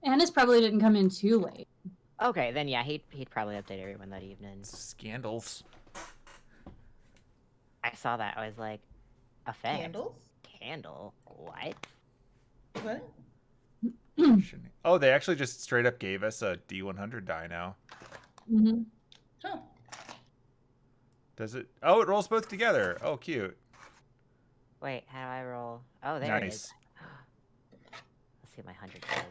Anise probably didn't come in too late. Okay, then yeah, he'd probably update everyone that evening. Scandals. I saw that. I was like, effect. Candles? Candle? What? What? Oh, they actually just straight up gave us a D100 die now. Mm-hmm. Huh. Does it? Oh, it rolls both together. Oh, cute. Wait, how do I roll? Oh, there it is. Nice. Let's see what my 100 is.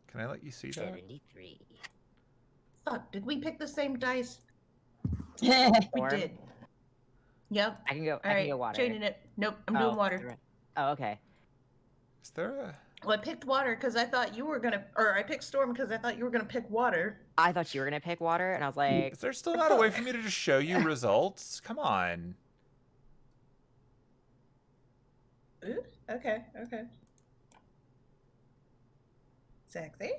Can I let you see that? 73. Fuck, did we pick the same dice? We Storm? did. Yep. I can go. I All can go right, water. changing it. Nope, I'm doing water. Oh, okay. Is there a... Well, I picked water because I thought you were gonna, or I picked storm because I thought you were gonna pick water. I thought you were gonna pick water, and I was like, Is there still not a way for me to just show you results? Come on. Ooh, okay, okay. Sexy.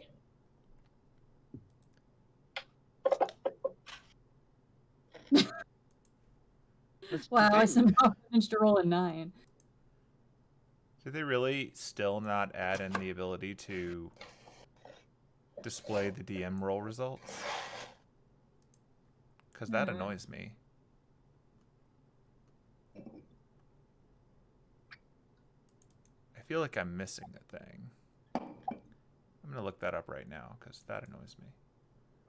Wow, I somehow managed to roll a 9. Did they really still not add in the ability to display the DM roll results? Because that annoys me. I feel like I'm missing a thing. I'm going to look that up right now because that annoys me.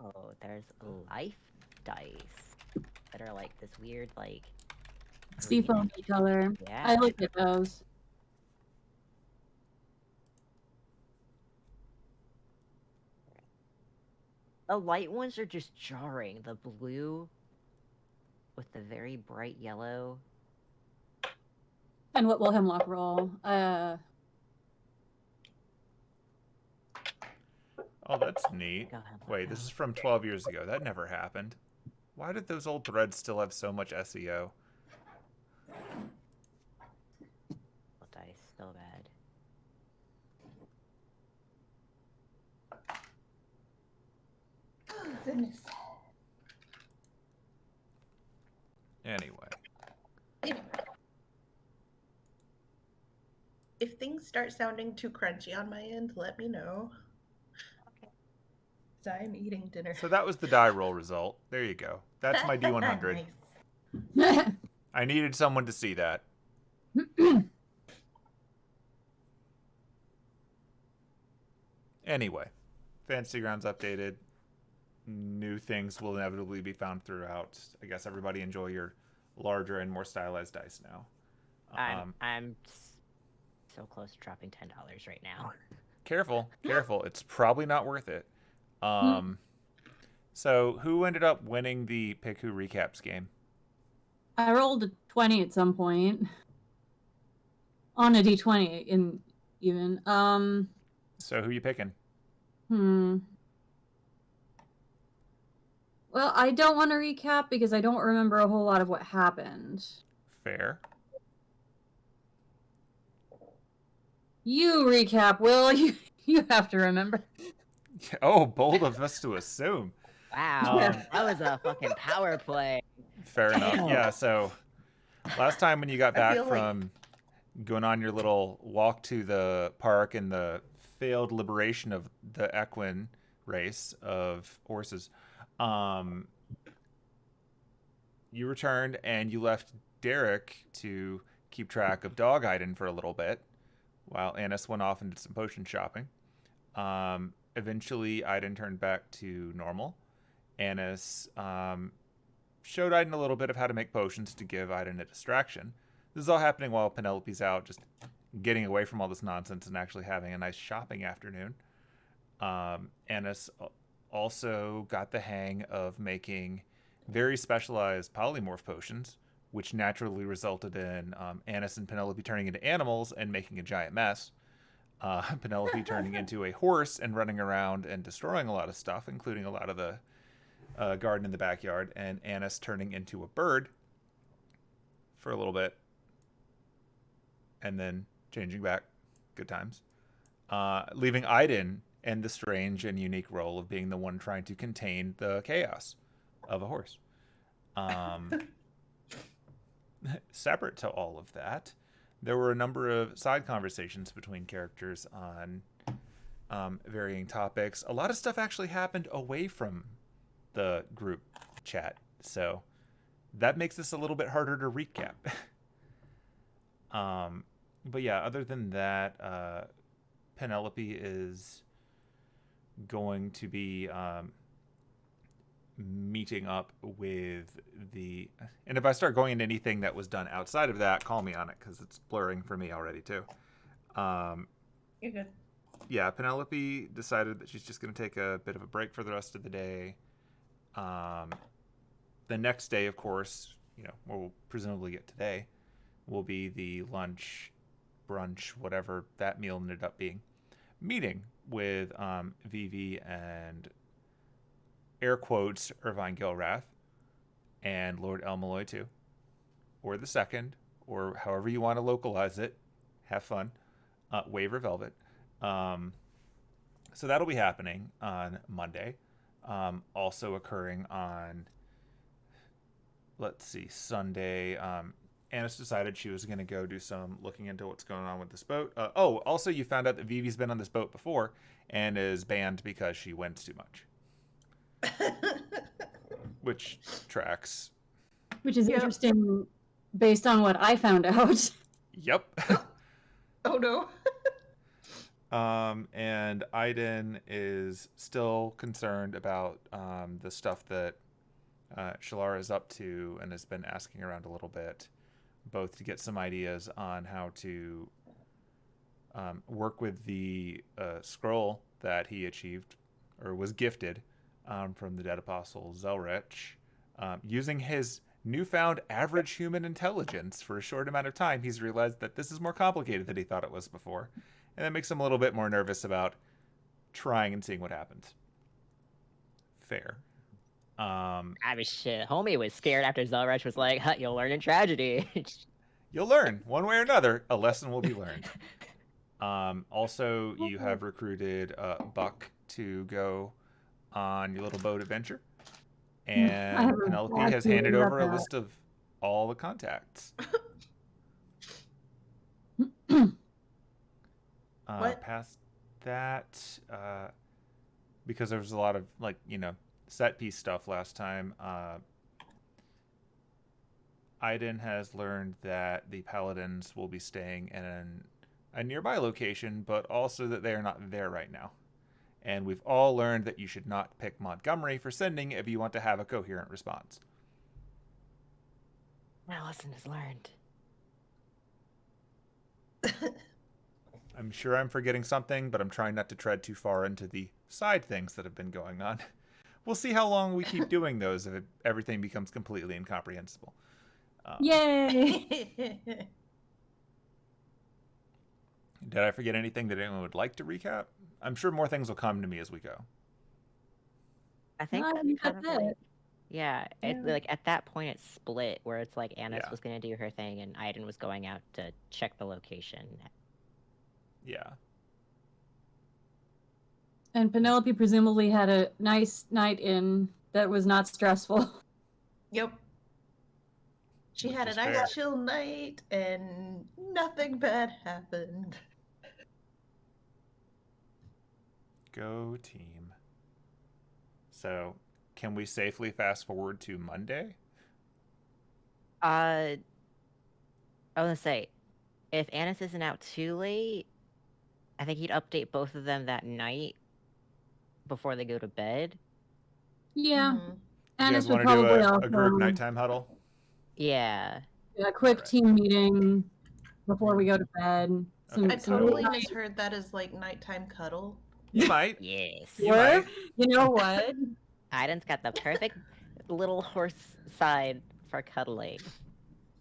oh, there's life dice that are like this weird, like. Seafoam color. Yeah. I looked at those. The light ones are just jarring. The blue with the very bright yellow. And what will Hemlock roll? Oh, that's neat. Wait, this is from 12 years ago. That never happened. Why did those old threads still have so much SEO? What dice? Still bad. Oh, goodness. Anyway. If things start sounding too crunchy on my end, let me know. Okay. I'm eating dinner. So that was the die roll result. There you go. That's my D100. Nice. I needed someone to see that. Anyway, Fantasy Grounds updated. New things will inevitably be found throughout. I guess everybody enjoy your larger and more stylized dice now. I'm so close to dropping $10 right now. Careful, careful. It's probably not worth it. So who ended up winning the Pick Who Recaps game? I rolled a 20 at some point. On a D20 in even. So who you picking? Well, I don't want to recap because I don't remember a whole lot of what happened. Fair. You recap, Will. You have to remember. Oh, bold of us to assume. Wow, that was a fucking power play. Fair enough. Damn. Yeah, so last time when you got back from going on your little walk to the park and the failed liberation of the equine race of horses, you returned and you left Derek to keep track of dog Aidin for a little bit while Anise went off and did some potion shopping. Eventually, Aidin turned back to normal. Anise showed Aidin a little bit of how to make potions to give Aidin a distraction. This is all happening while Penelope's out, just getting away from all this nonsense and actually having a nice shopping afternoon. Anise also got the hang of making very specialized polymorph potions, which naturally resulted in Anise and Penelope turning into animals and making a giant mess. Penelope turning into a horse and running around and destroying a lot of stuff, including a lot of the garden in the backyard, and Anise turning into a bird for a little bit and then changing back. Good times. Leaving Aidin in the strange and unique role of being the one trying to contain the chaos of a horse. Separate to all of that, there were a number of side conversations between characters on varying topics. A lot of stuff actually happened away from the group chat, so that makes this a little bit harder to recap. But yeah, other than that, Penelope is going to be meeting up with the... And if I start going into anything that was done outside of that, call me on it, because it's blurring for me already, too. You're good. Yeah, Penelope decided that she's just going to take a bit of a break for the rest of the day. The next day, of course, we'll presumably get today, will be the lunch, brunch, whatever that meal ended up being, meeting with Vivi and, air quotes, Irvine Gilrath and Lord El-Melloi II, or the second, or however you want to localize it. Have fun. Waver Velvet. So that'll be happening on Monday. Also occurring on, let's see, Sunday. Anise decided she was going to go do some looking into what's going on with this boat. Also, you found out that Vivi's been on this boat before and is banned because she wins too much. Which tracks. Which is Yep. interesting based on what I found out. Yep. Oh no. And Aidin is still concerned about the stuff that Shalara is up to and has been asking around a little bit, both to get some ideas on how to work with the scroll that he achieved or was gifted from the dead apostle Zelrich, using his newfound average human intelligence for a short amount of time. He's realized that this is more complicated than he thought it was before, and that makes him a little bit more nervous about trying and seeing what happens. Fair. I mean, shit. Homie was scared after Zelrich was like, huh, you'll learn in tragedy. You'll learn, one way or another, a lesson will be learned. Also, you have recruited Buck to go on your little boat adventure. And Penelope has handed over a list of all the contacts. What? Past that, because there was a lot of, set piece stuff last time, Aidin has learned that the Paladins will be staying in a nearby location, but also that they are not there right now. And we've all learned that you should not pick Montgomery for sending if you want to have a coherent response. My lesson is learned. I'm sure I'm forgetting something, but I'm trying not to tread too far into the side things that have been going on. We'll see how long we keep doing those if everything becomes completely incomprehensible. Yay! Did I forget anything that anyone would like to recap? I'm sure more things will come to me as we go. I think No, that's you kind got of that. like, yeah, like at that point it split where it's like Anise Yeah. was going to do her thing and Aidin was going out to check the location. Yeah. And Penelope presumably had a nice night in that was not stressful. Yep. She Which had a is nice fair. chill night and nothing bad happened. Go team. So, can we safely fast forward to Monday? I was gonna say, if Anise isn't out too late, I think he'd update both of them that night before they go to bed. Yeah. Mhm. You Anise guys would want to do probably a also group nighttime huddle? Yeah. a quick Alright. team meeting before we go to bed. Okay. I Some totally midnight misheard that as like nighttime cuddle. You might. Yes. You work. might. You know what? Aidin's got the perfect little horse side for cuddling.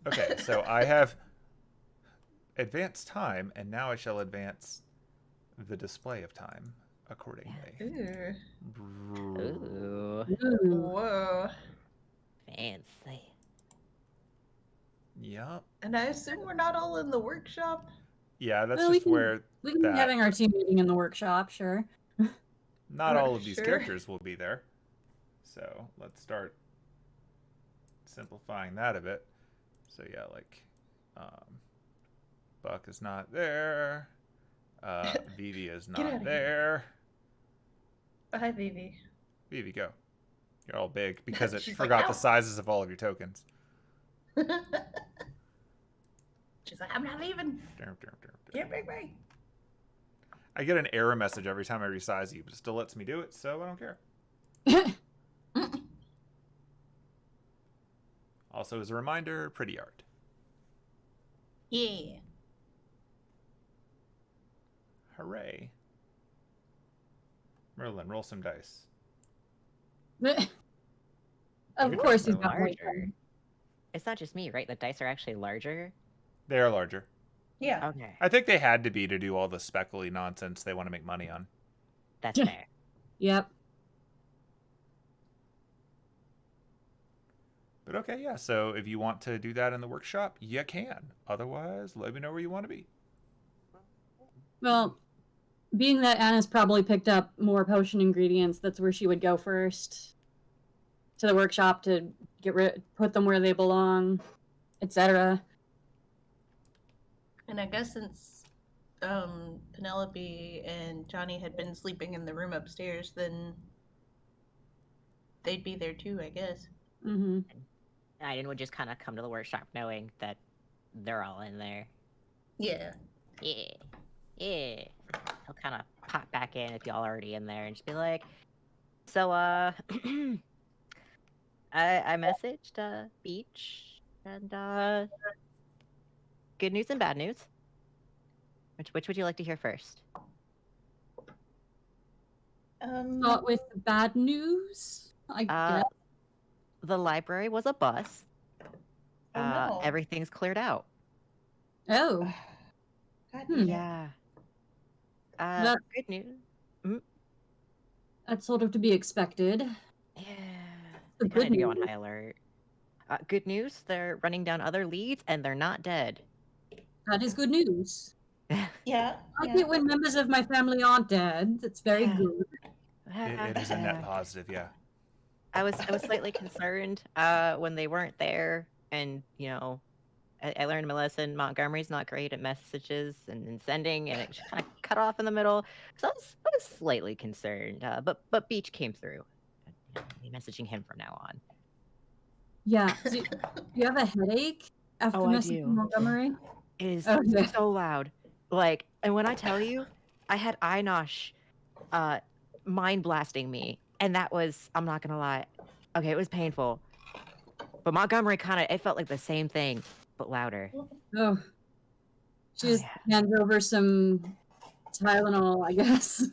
Okay, so I have advanced time, and now I shall advance the display of time accordingly. Ooh. Ooh, Ooh. Whoa. fancy. Yep. And I assume we're not all in the workshop? Yeah, that's Well, we just can- where We can be that having our team meeting in the workshop, sure. not all of these Sure. characters will be there. So let's start simplifying that a bit. So yeah, Buck is not there. Vivi is Get outta not here. there. Hi, Vivi. Vivi, go. You're all big because it She's like, forgot "Ow." the sizes of all of your tokens. She's like, I'm not leaving. Get big, big. I get an error message every time I resize you, but it still lets me do it, so I don't care. Also, as a reminder, pretty art. Yeah. Hooray. Merlin, roll some dice. Of course he's got more. larger. It's not just me, right? The dice are actually larger. They are larger. Yeah. Okay, I think they had to be to do all the speckly nonsense they want to make money on. that's fair. Yep. But okay, yeah, so if you want to do that in the workshop, you can. Otherwise, let me know where you want to be. Well, being that Anna's probably picked up more potion ingredients, that's where she would go first. To the workshop to put them where they belong, etc. And I guess since Penelope and Johnny had been sleeping in the room upstairs, then they'd be there too, I guess. Mm-hmm. Aidin would just kind of come to the workshop knowing that they're all in there. Yeah. Yeah. He'll kind of pop back in if y'all already in there and just be like, so, I messaged, Beach, and, good news and bad news. Which would you like to hear first? Start with the bad news, I guess. The library was a bust. Oh, no. Everything's cleared out. Oh, God Hmm. damn it. Yeah. That- Good news. that's sort of to be expected. Yeah. The They kind of good need to go on news. high alert. Good news, they're running down other leads and they're not dead. That is good news. Yeah. I yeah. like it when members of my family aren't dead. That's very Yeah. good. It is a net positive, yeah. I was slightly concerned when they weren't there, and you know, I learned my lesson. Montgomery's not great at messages and sending, and it kind of cut off in the middle. So I was slightly concerned. But Beach came through. I'll be messaging him from now on. Yeah. Do you have a headache after Oh, I messaging do. Montgomery? It is Oh, yeah. so loud. Like, and when I tell you, I had Inosh mind blasting me, and that was, I'm not gonna lie, okay, it was painful. But Montgomery it felt like the same thing, but louder. Oh. She just yeah. hands over some Tylenol, I guess.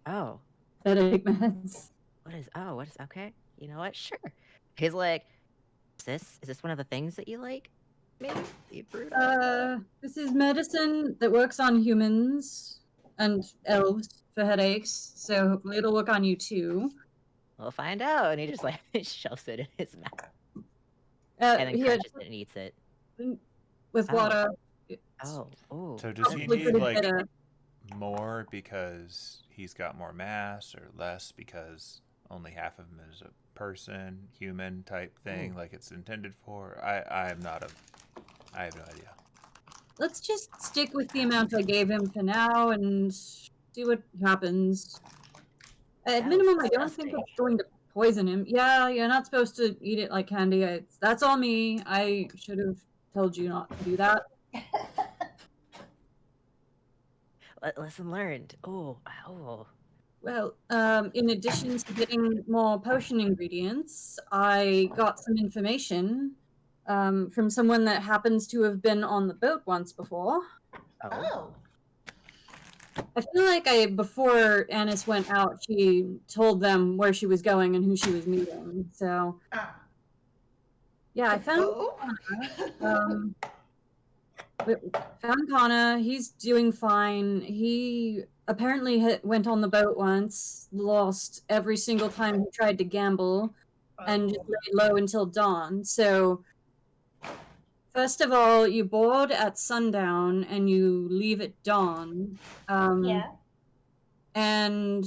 Oh, Headache meds. what is okay? You know what? Sure. He's like, is this one of the things that you like? Maybe you brewed up? This is medicine that works on humans and elves for headaches, so hopefully it'll work on you too. We'll find out. And he just like shoves it in his mouth and then Here, crunches it and eats it. with Oh. water. Oh. So does he Liquid need, is like, better. more because he's got more mass, or less because only half of him is a person, human type thing, like it's intended for? I have no idea. Let's just stick with the amount I gave him for now and see what happens. At That minimum, was I don't think disgusting. it's going to poison him. Yeah, you're not supposed to eat it like candy. That's all me. I should have told you not to do that. Lesson learned. Oh. Well, in addition to getting more potion ingredients, I got some information from someone that happens to have been on the boat once before. Oh. I feel like before Anise went out, she told them where she was going and who she was meeting. So, yeah, I found found Kana. He's doing fine. He apparently went on the boat once, lost every single time he tried to gamble, and just laid low until dawn. So, first of all, you board at sundown and you leave at dawn. Yeah. And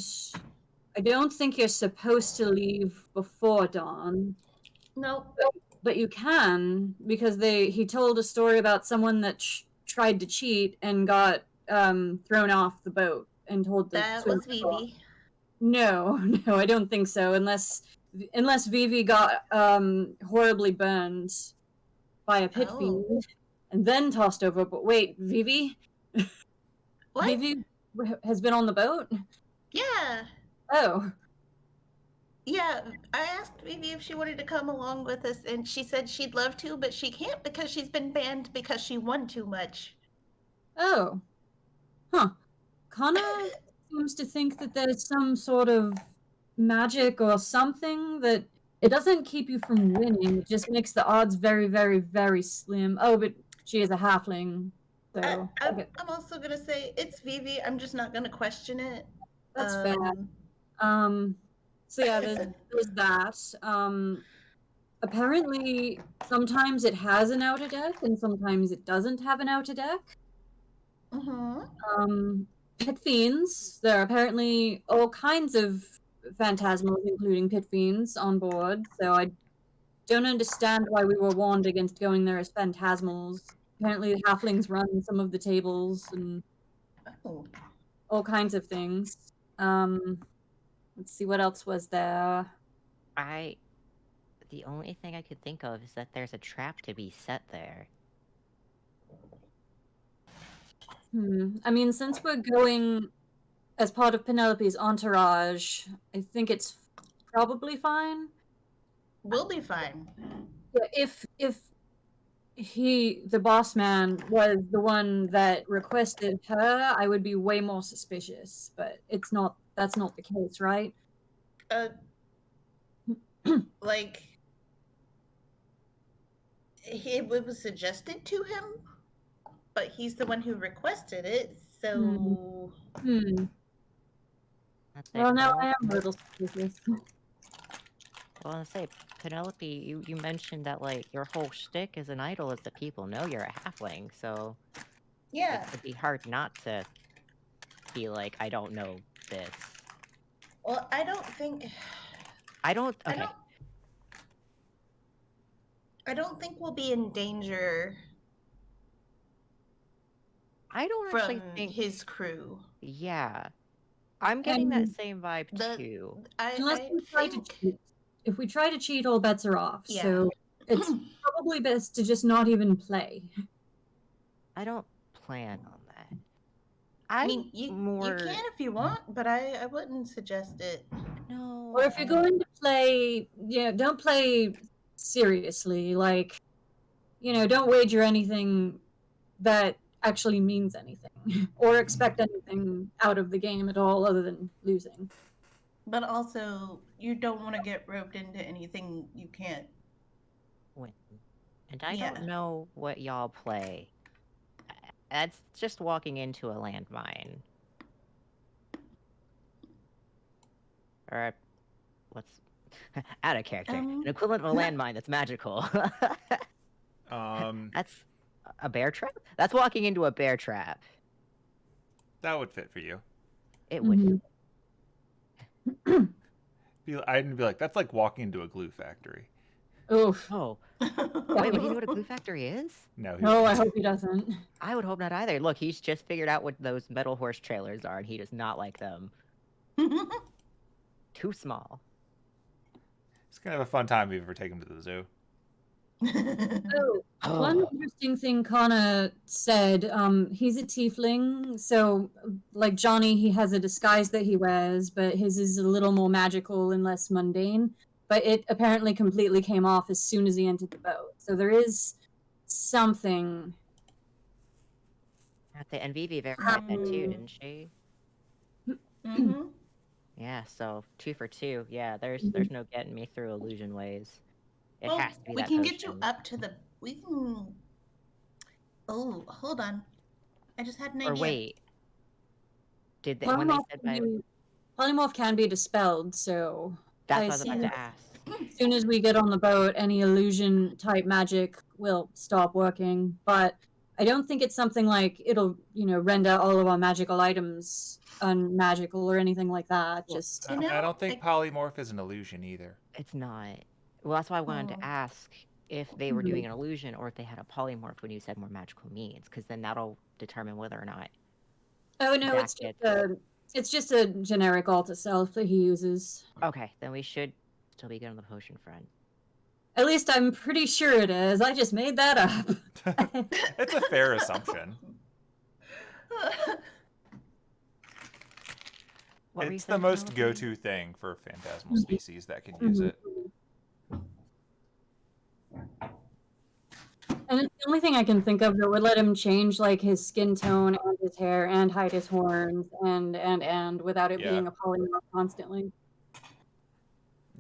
I don't think you're supposed to leave before dawn. No. But you can, because he told a story about someone that tried to cheat and got thrown off the boat and told to That swim was Vivi. No, no, I don't think so. Unless Vivi got horribly burned by a pit fiend and then tossed over. But wait, Vivi? What? Vivi has been on the boat? Yeah. Oh. Yeah, I asked Vivi if she wanted to come along with us, and she said she'd love to, but she can't because she's been banned because she won too much. Oh. Huh. Kana seems to think that there's some sort of magic or something that it doesn't keep you from winning. It just makes the odds very, very, very slim. Oh, but she is a halfling, so okay. I'm also gonna say it's Vivi. I'm just not gonna question it. That's fair. So yeah, there's that. Apparently, sometimes it has an outer deck, and sometimes it doesn't have an outer deck. Pit fiends. There are apparently all kinds of phantasmals, including pit fiends, on board. So I don't understand why we were warned against going there as phantasmals. Apparently, the halflings run some of the tables and all kinds of things. Let's see, what else was there? The only thing I could think of is that there's a trap to be set there. I mean, since we're going as part of Penelope's entourage, I think it's probably fine. We'll be fine. Yeah, if the boss man, was the one that requested her, I would be way more suspicious. But that's not the case, right? Like, it was suggested to him, but he's the one who requested it, so... Well, now I am a little suspicious. Well, I say, Penelope, you mentioned that, like, your whole shtick as an idol is that people know you're a halfling, so... Yeah. It'd be hard not to be like, I don't know this. Well, I don't think... Okay. I don't think we'll be in danger... I don't actually think... his crew. Yeah. I'm getting that same vibe, too. If we try to cheat, all bets are off. Yeah. So it's probably best to just not even play. I don't plan on that. I mean, you can if you want, but I wouldn't suggest it. No. Or if you're going to play, don't play seriously. Like, don't wager anything that actually means anything or expect anything out of the game at all other than losing. But also, you don't want to get roped into anything you can't win. And I don't know what y'all play. That's just walking into a landmine. Or what's out of character? An equivalent of a landmine that's magical. That's a bear trap? That's walking into a bear trap. That would fit for you. It would. I'd be like, that's like walking into a glue factory. Oof. Oh. Wait, would he know what a glue factory is? No, I hope he doesn't. I would hope not either. Look, he's just figured out what those metal horse trailers are, and he does not like them. Too small. He's gonna have a fun time if you ever take him to the zoo. One interesting thing Kana said, he's a tiefling, so like Johnny, he has a disguise that he wears, but his is a little more magical and less mundane. But it apparently completely came off as soon as he entered the boat. So there is something. And Vivi verified that too, didn't she? Yeah, so 2 for 2. Yeah, there's no getting me through illusion ways. It has to be we that can potion. get you up to the... We can... Oh, hold on. I just had an idea. Or wait. Did they, when they said polymorph can be dispelled, so... That's what I was about to ask. As soon as we get on the boat, any illusion-type magic will stop working, but I don't think it's something like it'll, render all of our magical items unmagical or anything like that. I don't think polymorph is an illusion either. It's not. Well, that's why I wanted to ask. if they were doing an illusion or if they had a polymorph when you said more magical means, because then that'll determine whether or not. Oh no, it's just a generic Alta self that he uses. Okay, then we should still be good on the potion front. At least I'm pretty sure it is. I just made that up. It's a fair assumption. It's the most go-to thing for phantasmal species that can use it. And it's the only thing I can think of that would let him change like his skin tone and his hair and hide his horns and without it being a polymorph constantly.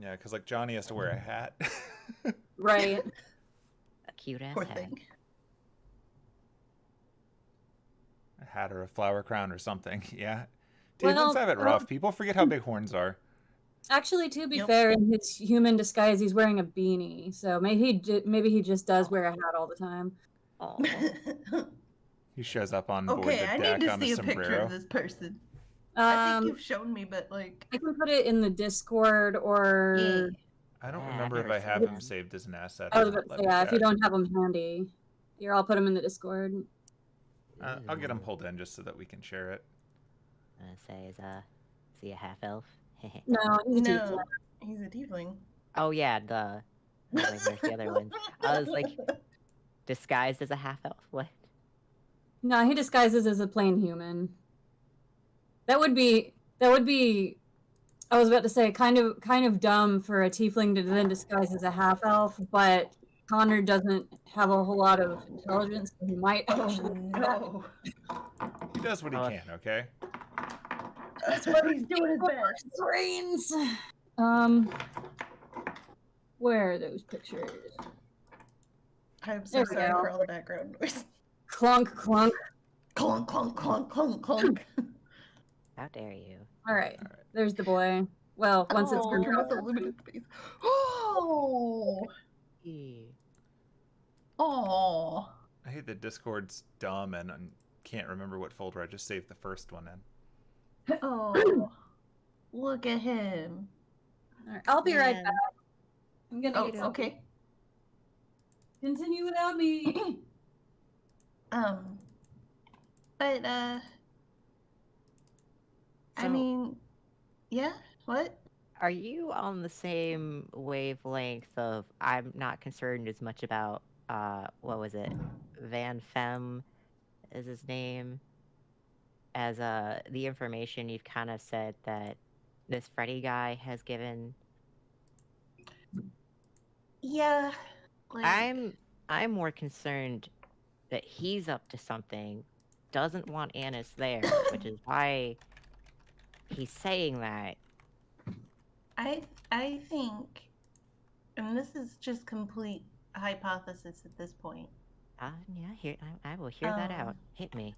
Yeah, because like Johnny has to wear a hat. Right. A cute ass Poor hat. thing. A hat or a flower crown or something. Yeah. Well, Tieflings have it rough. People forget how big horns are. Actually, to be fair, in his human disguise, he's wearing a beanie, so maybe he just does wear a hat all the time. He shows up on board the Okay, I deck need to on see a a picture sombrero. of this person. I think you've shown me, but like I can put it in the Discord or. I don't Yeah, remember I've if I never have seen him him. saved as an asset. I Or was not. about to say, if you don't have him handy, here I'll put him in the Discord. I'll get him pulled in just so that we can share it. Say, is he a half elf? No, he's a no, tiefling. he's a tiefling. Oh yeah, the where's the other one? I was like, disguised as a half elf. What? No, he disguises as a plain human. That would be. I was about to say kind of dumb for a tiefling to then disguise as a half elf, but Connor doesn't have a whole lot of intelligence, so he might actually. No. He does what he can, okay? That's what he's doing his best. Brains. Where are those pictures? I'm so There we sorry go. for all the background noise. Clunk, clunk. Clunk, clunk, clunk, clunk, clunk. How dare you? All right, there's the boy. Well, once it's working with a limited space. Oh. Oh. I hate that Discord's dumb and I can't remember what folder I just saved the first one in. Oh. Look at him. All right, I'll be right back. I'm gonna. Oh, get something. okay. Continue without me. But I mean, yeah. What? Are you on the same wavelength of I'm not concerned as much about what was it? Van Fem is his name. As the information you've kind of said that this Freddy guy has given. Yeah. Like, I'm more concerned that he's up to something, doesn't want Anise there, which is why he's saying that. I think, and this is just complete hypothesis at this point. Yeah, I will hear that out. Hit me.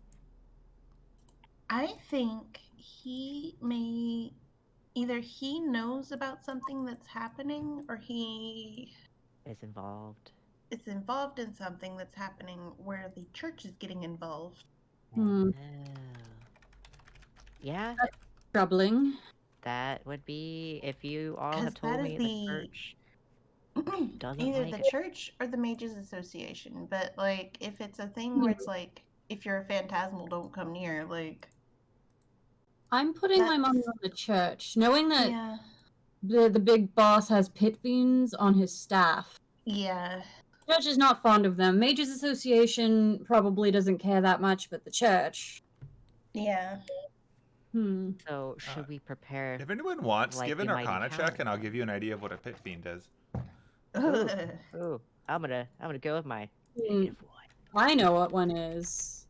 I think he may either he knows about something that's happening or he Is involved. is involved in something that's happening where the church is getting involved. Hmm. Oh. Yeah, Troubling. that would be if you all have 'Cause told that me is the church doesn't either like the it. church or the Mages Association. But like, if it's a thing where it's like, if you're a phantasmal, don't come near. Like, I'm putting my money That's- on the church, knowing that yeah, the big boss has pit fiends on his staff. yeah. The church is not fond of them. Mages Association probably doesn't care that much, but the church. Yeah. So should we prepare? If anyone wants, like give you an might Arcana encounter check and I'll give you an idea of what a pit fiend is. Ooh, I'm gonna go with my negative one. I know what one is.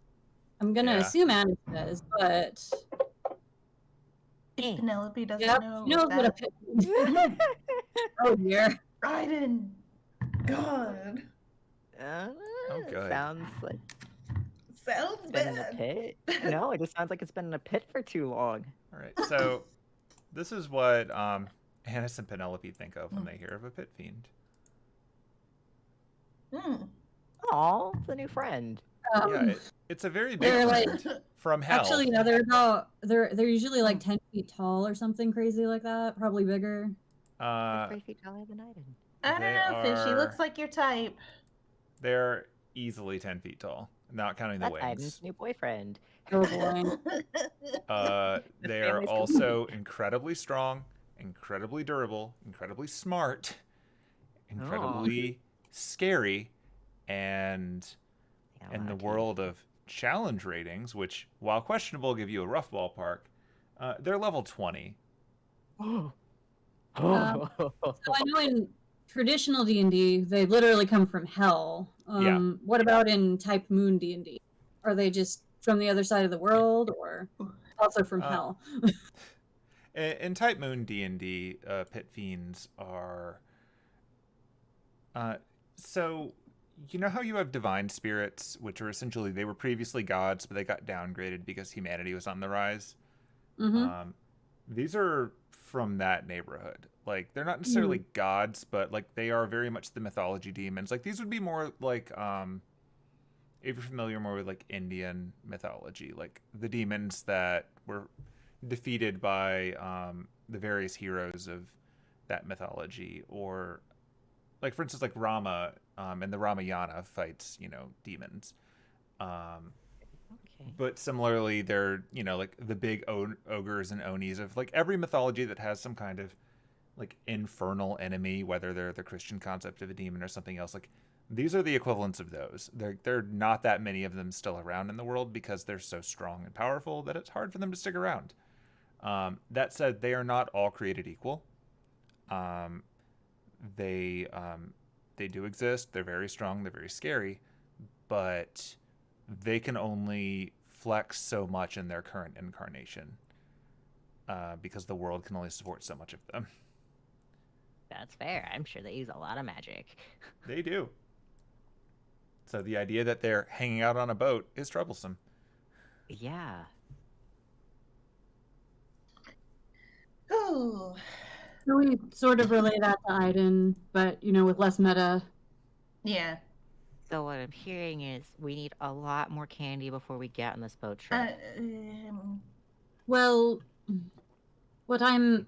I'm gonna Yeah. assume Annie says, but If Penelope doesn't yep, know, she knows what a that pit fiend is. Oh dear. Aidin. God. good. Sounds like Sounds it's been in a bad. pit. No, it just sounds like it's been in a pit for too long. All right, so this is what Anise and Penelope think of when they hear of a pit fiend. Aw, it's a new friend. Yeah, it's a very big They're like fiend from hell. actually no, they're usually like 10 feet tall or something crazy like that, probably bigger. They're 3 feet taller than I did. I don't know, Fishy. Looks like your type. They're easily 10 feet tall, not counting the That's Aiden's wings. new boyfriend. Oh boy. They are family's also incredibly strong, incredibly durable, incredibly smart, incredibly scary, and Yeah, in the okay. world of challenge ratings, which, while questionable, give you a rough ballpark, they're level 20. So I know in traditional D&D, they literally come from hell. Yeah. What about in Type Moon D&D? Are they just from the other side of the world, or also from hell? In Type Moon D&D, pit fiends are... so, you know how you have divine spirits, which are essentially, they were previously gods, but they got downgraded because humanity was on the rise? Mm-hmm. These are from that neighborhood. Like, they're not necessarily gods, but, like, they are very much the mythology demons. Like, these would be more like, if you're familiar more with, like, Indian mythology, like, the demons that were defeated by the various heroes of that mythology, or like, for instance, like Rama and the Ramayana fights, demons. But similarly, they're, like the big ogres and onis of like every mythology that has some kind of like infernal enemy, whether they're the Christian concept of a demon or something else. Like, these are the equivalents of those. There are not that many of them still around in the world because they're so strong and powerful that it's hard for them to stick around. That said, they are not all created equal. They do exist. They're very strong. They're very scary, but they can only flex so much in their current incarnation because the world can only support so much of them. That's fair. I'm sure they use a lot of magic. They do. So the idea that they're hanging out on a boat is troublesome. Yeah. Oh. So we sort of relay that to Aidin, but with less meta. Yeah. So what I'm hearing is we need a lot more candy before we get on this boat trip. Well, what I'm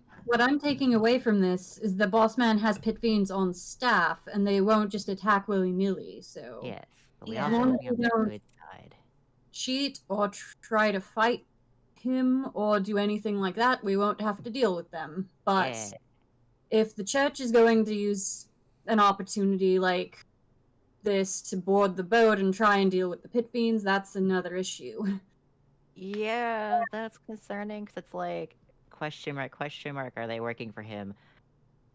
taking away from this is the boss man has pit fiends on staff, and they won't just attack willy-nilly. So Yes, but we Yeah. also want to be on the don't good side. cheat or try to fight him or do anything like that, we won't have to deal with them. But Yeah. if the church is going to use an opportunity like this to board the boat and try and deal with the pit fiends, that's another issue. Yeah, that's concerning because it's like, question mark, are they working for him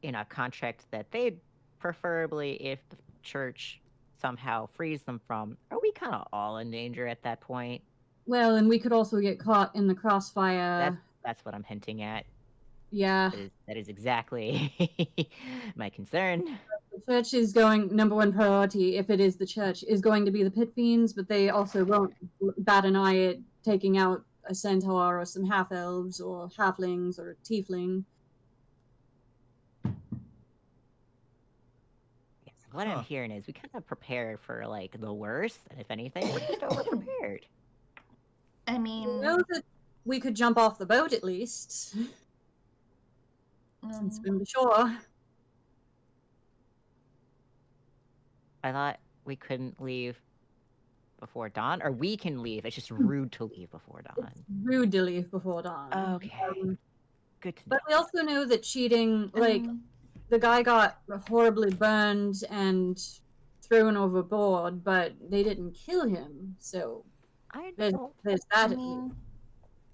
in a contract that they'd preferably, if the church somehow frees them from, are we kind of all in danger at that point? Well, and we could also get caught in the crossfire. That's what I'm hinting at. Yeah. That is exactly my concern. The church is going, number one priority, if it is the church, is going to be the pit fiends, but they also won't bat an eye at taking out a centaur or some half-elves or halflings or a tiefling. Yes, what I'm hearing is we kind of prepare for like the worst, and if anything, we're just over prepared. I mean, We know that we could jump off the boat at least and swim to shore. I thought we couldn't leave before dawn, or we can leave. It's just rude to leave before dawn. It's rude to leave before dawn. Okay, good to know. But we also know that cheating, like, the guy got horribly burned and thrown overboard, but they didn't kill him, so there's that at least.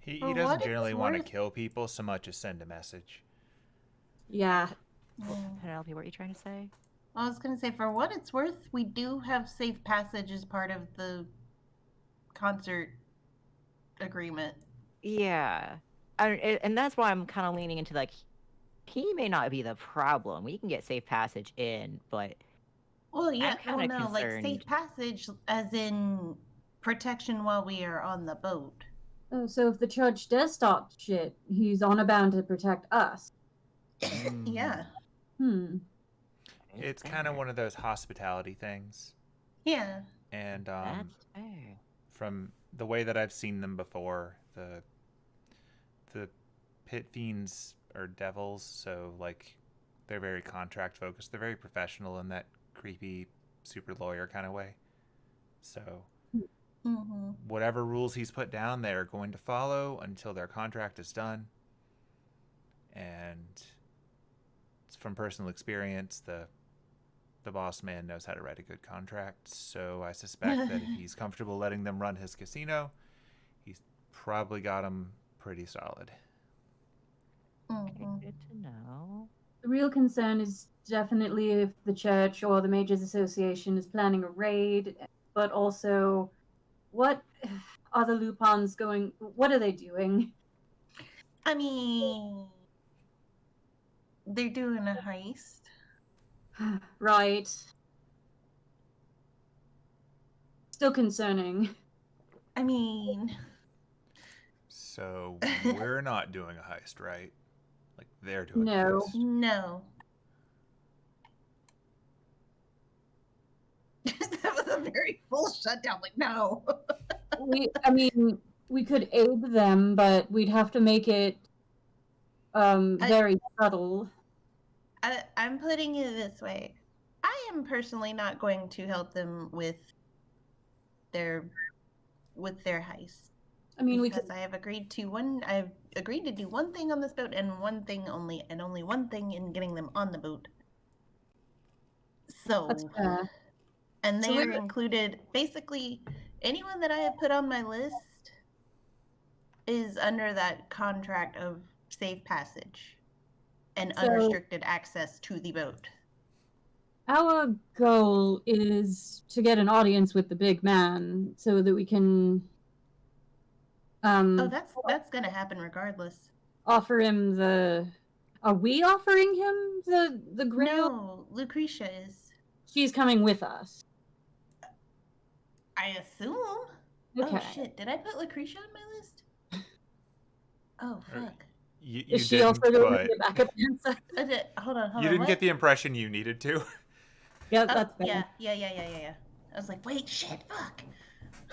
He doesn't generally want to kill people so much as send a message. Yeah. Penelope, what are you trying to say? I was going to say, for what it's worth, we do have safe passage as part of the concert agreement. Yeah. And that's why I'm kind of leaning into, like, he may not be the problem. We can get safe passage in, but... Well, yeah, I'm no, like safe passage as in protection while we are on the boat. Oh, so if the church does stop shit, he's on a bound to protect us. Yeah. It's kind of one of those hospitality things. Yeah. And that's fair. From the way that I've seen them before, the pit fiends are devils, so like They're very contract focused. They're very professional in that creepy super lawyer kind of way. So whatever rules he's put down, they're going to follow until their contract is done. And from personal experience, the boss man knows how to write a good contract. So I suspect that if he's comfortable letting them run his casino, he's probably got them pretty solid. Okay, good to know. The real concern is definitely if the church or the Mages Association is planning a raid, but also what are the Lupins going, what are they doing? I mean, they're doing a heist. Right. Still concerning. I mean... So we're not doing a heist, right? Like, they're doing No. a heist. No. That was a very full shutdown. Like, no. We could aid them, but we'd have to make it very subtle. I'm putting it this way. I am personally not going to help them with their heist. I mean, because I have agreed to do one thing on this boat and one thing only, and only one thing in getting them on the boat. So, that's fair. And they are included. Basically, anyone that I have put on my list is under that contract of safe passage and unrestricted access to the boat. Our goal is to get an audience with the big man so that we can that's gonna happen regardless. Offer him the... Are we offering him the grail? No, Lucretia is. She's coming with us. I assume. Okay. Oh shit! Did I put Lucretia on my list? Oh fuck. You is she also going to be a backup dancer? Hold on. You didn't what? get the impression you needed to. Yeah, that's fair. Yeah. I was like, wait, shit, fuck.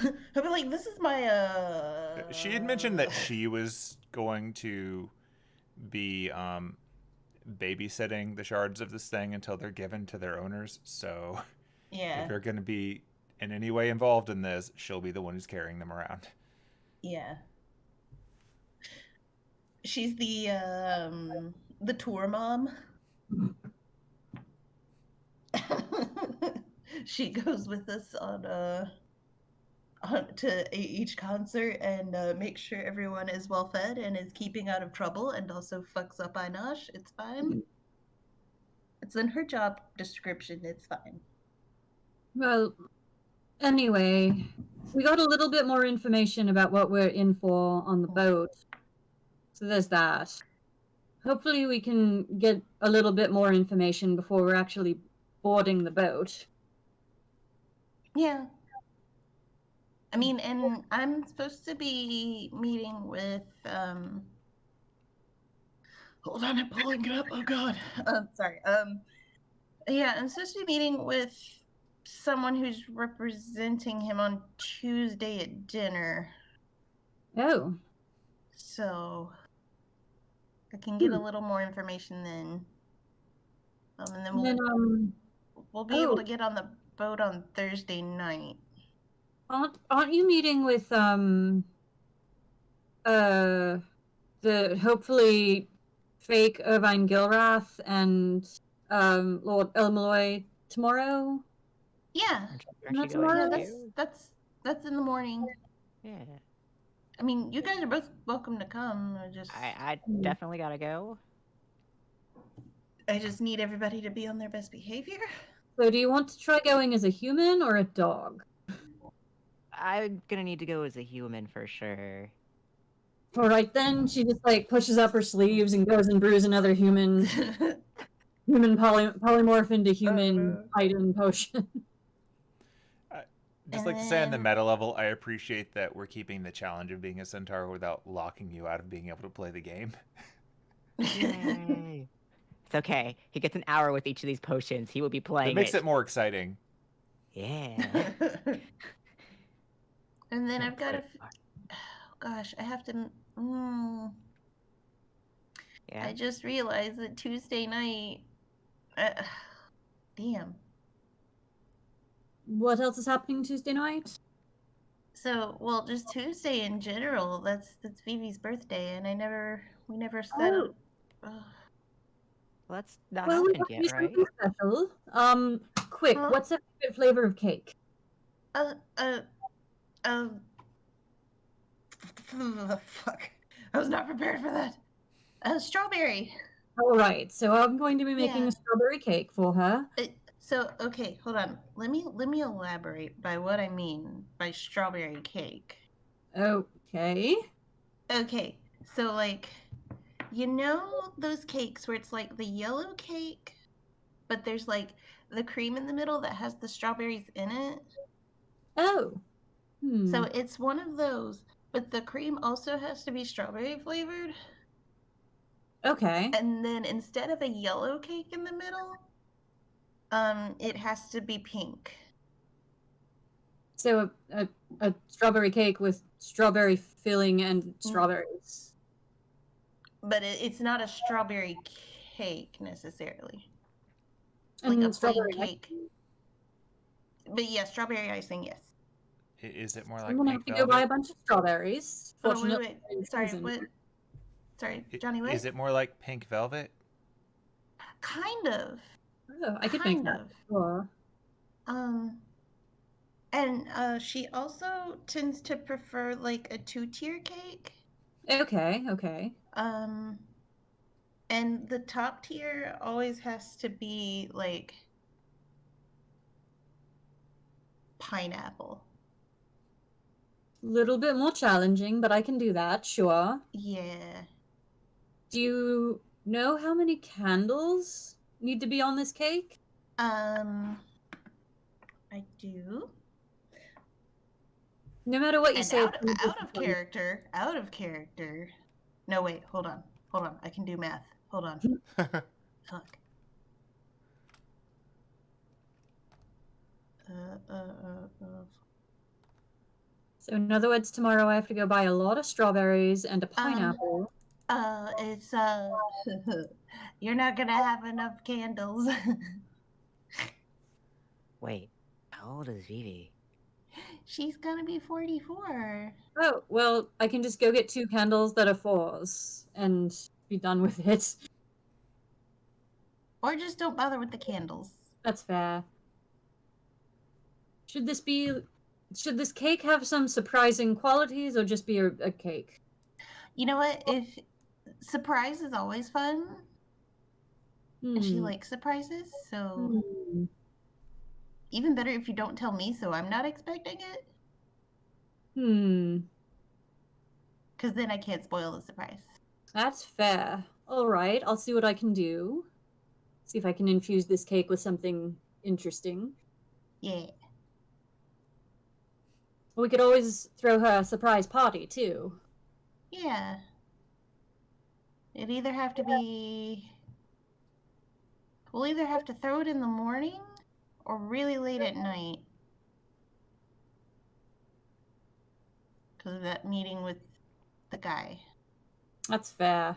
I'd be like, this is my She had mentioned that she was going to be babysitting the shards of this thing until they're given to their owners. So if they're going to be in any way involved in this, she'll be the one who's carrying them around. Yeah. She's the tour mom. She goes with us on to each concert and makes sure everyone is well fed and is keeping out of trouble, and also fucks up Inosh. It's fine. It's in her job description. It's fine. Well, anyway, we got a little bit more information about what we're in for on the boat. So there's that. Hopefully we can get a little bit more information before we're actually boarding the boat. Yeah. I mean, and I'm supposed to be meeting with, hold on, I'm pulling it up. Oh God. Sorry. Yeah, I'm supposed to be meeting with someone who's representing him on Tuesday at dinner. Oh. So I can get a little more information then. And then we'll be able to get on the boat on Thursday night. Aren't you meeting with the hopefully fake Irvine Gilrath and Lord El-Melloi tomorrow? Yeah. Aren't you tomorrow? going Yeah, that's in the morning. Yeah. I mean, you guys are both welcome to come. I definitely gotta go. I just need everybody to be on their best behavior. So do you want to try going as a human or a dog? I'm gonna need to go as a human for sure. All right, then she just like pushes up her sleeves and goes and brews another human polymorph into human Aidin potion. Just like to say on the meta level, I appreciate that we're keeping the challenge of being a centaur without locking you out of being able to play the game. Yay. It's okay. He gets an hour with each of these potions. He will be playing It makes it more exciting. Yeah. And then I've got gosh, I have to. Yeah. I just realized that Tuesday night Damn. What else is happening Tuesday night? So, well, just Tuesday in general. That's Vivi's birthday, and we never set Oh. up. Well, that's not Well, we happened have to do yet, right? something special. Quick, Huh? what's your favorite flavor of cake? Fuck. I was not prepared for that. Strawberry. All right, so I'm going to be making Yeah. a strawberry cake for her. So, okay, hold on. Let me elaborate by what I mean by strawberry cake. Okay. Okay, so like, you know those cakes where it's like the yellow cake, but there's like the cream in the middle that has the strawberries in it? Oh. So it's one of those, but the cream also has to be strawberry flavored. Okay. And then instead of a yellow cake in the middle, it has to be pink. So a strawberry cake with strawberry filling and strawberries. But it's not a strawberry cake necessarily. And Like a plain strawberry cake. But yeah, strawberry icing, yes. Is it more I'm like gonna have pink to go buy a velvet? bunch of strawberries. Oh, Fortunately, wait. Sorry, what? Sorry, Johnny, what? Is it more like pink velvet? Kind of. Oh, I could make that. Sure. And she also tends to prefer like a 2-tier cake. Okay. And the top tier always has to be like pineapple. Little bit more challenging, but I can do that, sure. Yeah. Do you know how many candles need to be on this cake? I do. No matter what you And say. out of character. No, wait, hold on. I can do math. Hold on. Fuck. So in other words, tomorrow I have to go buy a lot of strawberries and a pineapple. It's you're not gonna have enough candles. Wait, how old is Vivi? She's gonna be 44. Oh, well, I can just go get 2 candles that are 4s and be done with it. Or just don't bother with the candles. That's fair. Should this cake have some surprising qualities or just be a cake? You know what? If surprise is always fun. And she likes surprises, so even better if you don't tell me so I'm not expecting it. Because then I can't spoil the surprise. That's fair. All right, I'll see what I can do. See if I can infuse this cake with something interesting. Yeah. We could always throw her a surprise party, too. Yeah. It'd either have to be... We'll either have to throw it in the morning or really late at night. Because of that meeting with the guy. That's fair.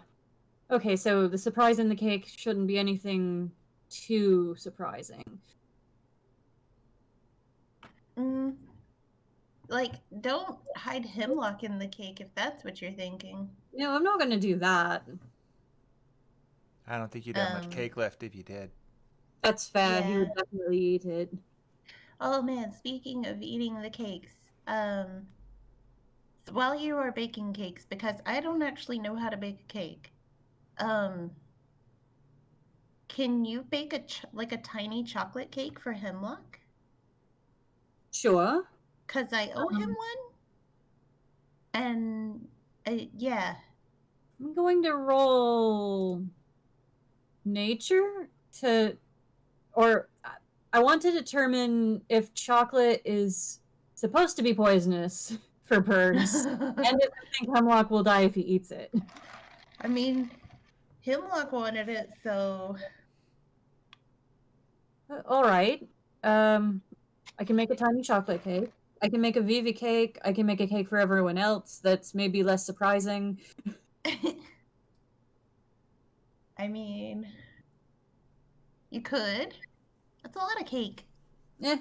Okay, so the surprise in the cake shouldn't be anything too surprising. Like, don't hide hemlock in the cake if that's what you're thinking. No, I'm not gonna do that. I don't think you'd have much cake left if you did. That's fair. Yeah. He would definitely eat it. Oh man, speaking of eating the cakes, while you are baking cakes, because I don't actually know how to bake a cake, can you bake a tiny chocolate cake for Hemlock? Sure. Because I owe him one. And, yeah. I'm going to roll nature I want to determine if chocolate is supposed to be poisonous for birds, and if I think Hemlock will die if he eats it. I mean, Hemlock wanted it, so... All right. I can make a tiny chocolate cake. I can make a Vivi cake. I can make a cake for everyone else that's maybe less surprising. I mean... You could. That's a lot of cake. Eh.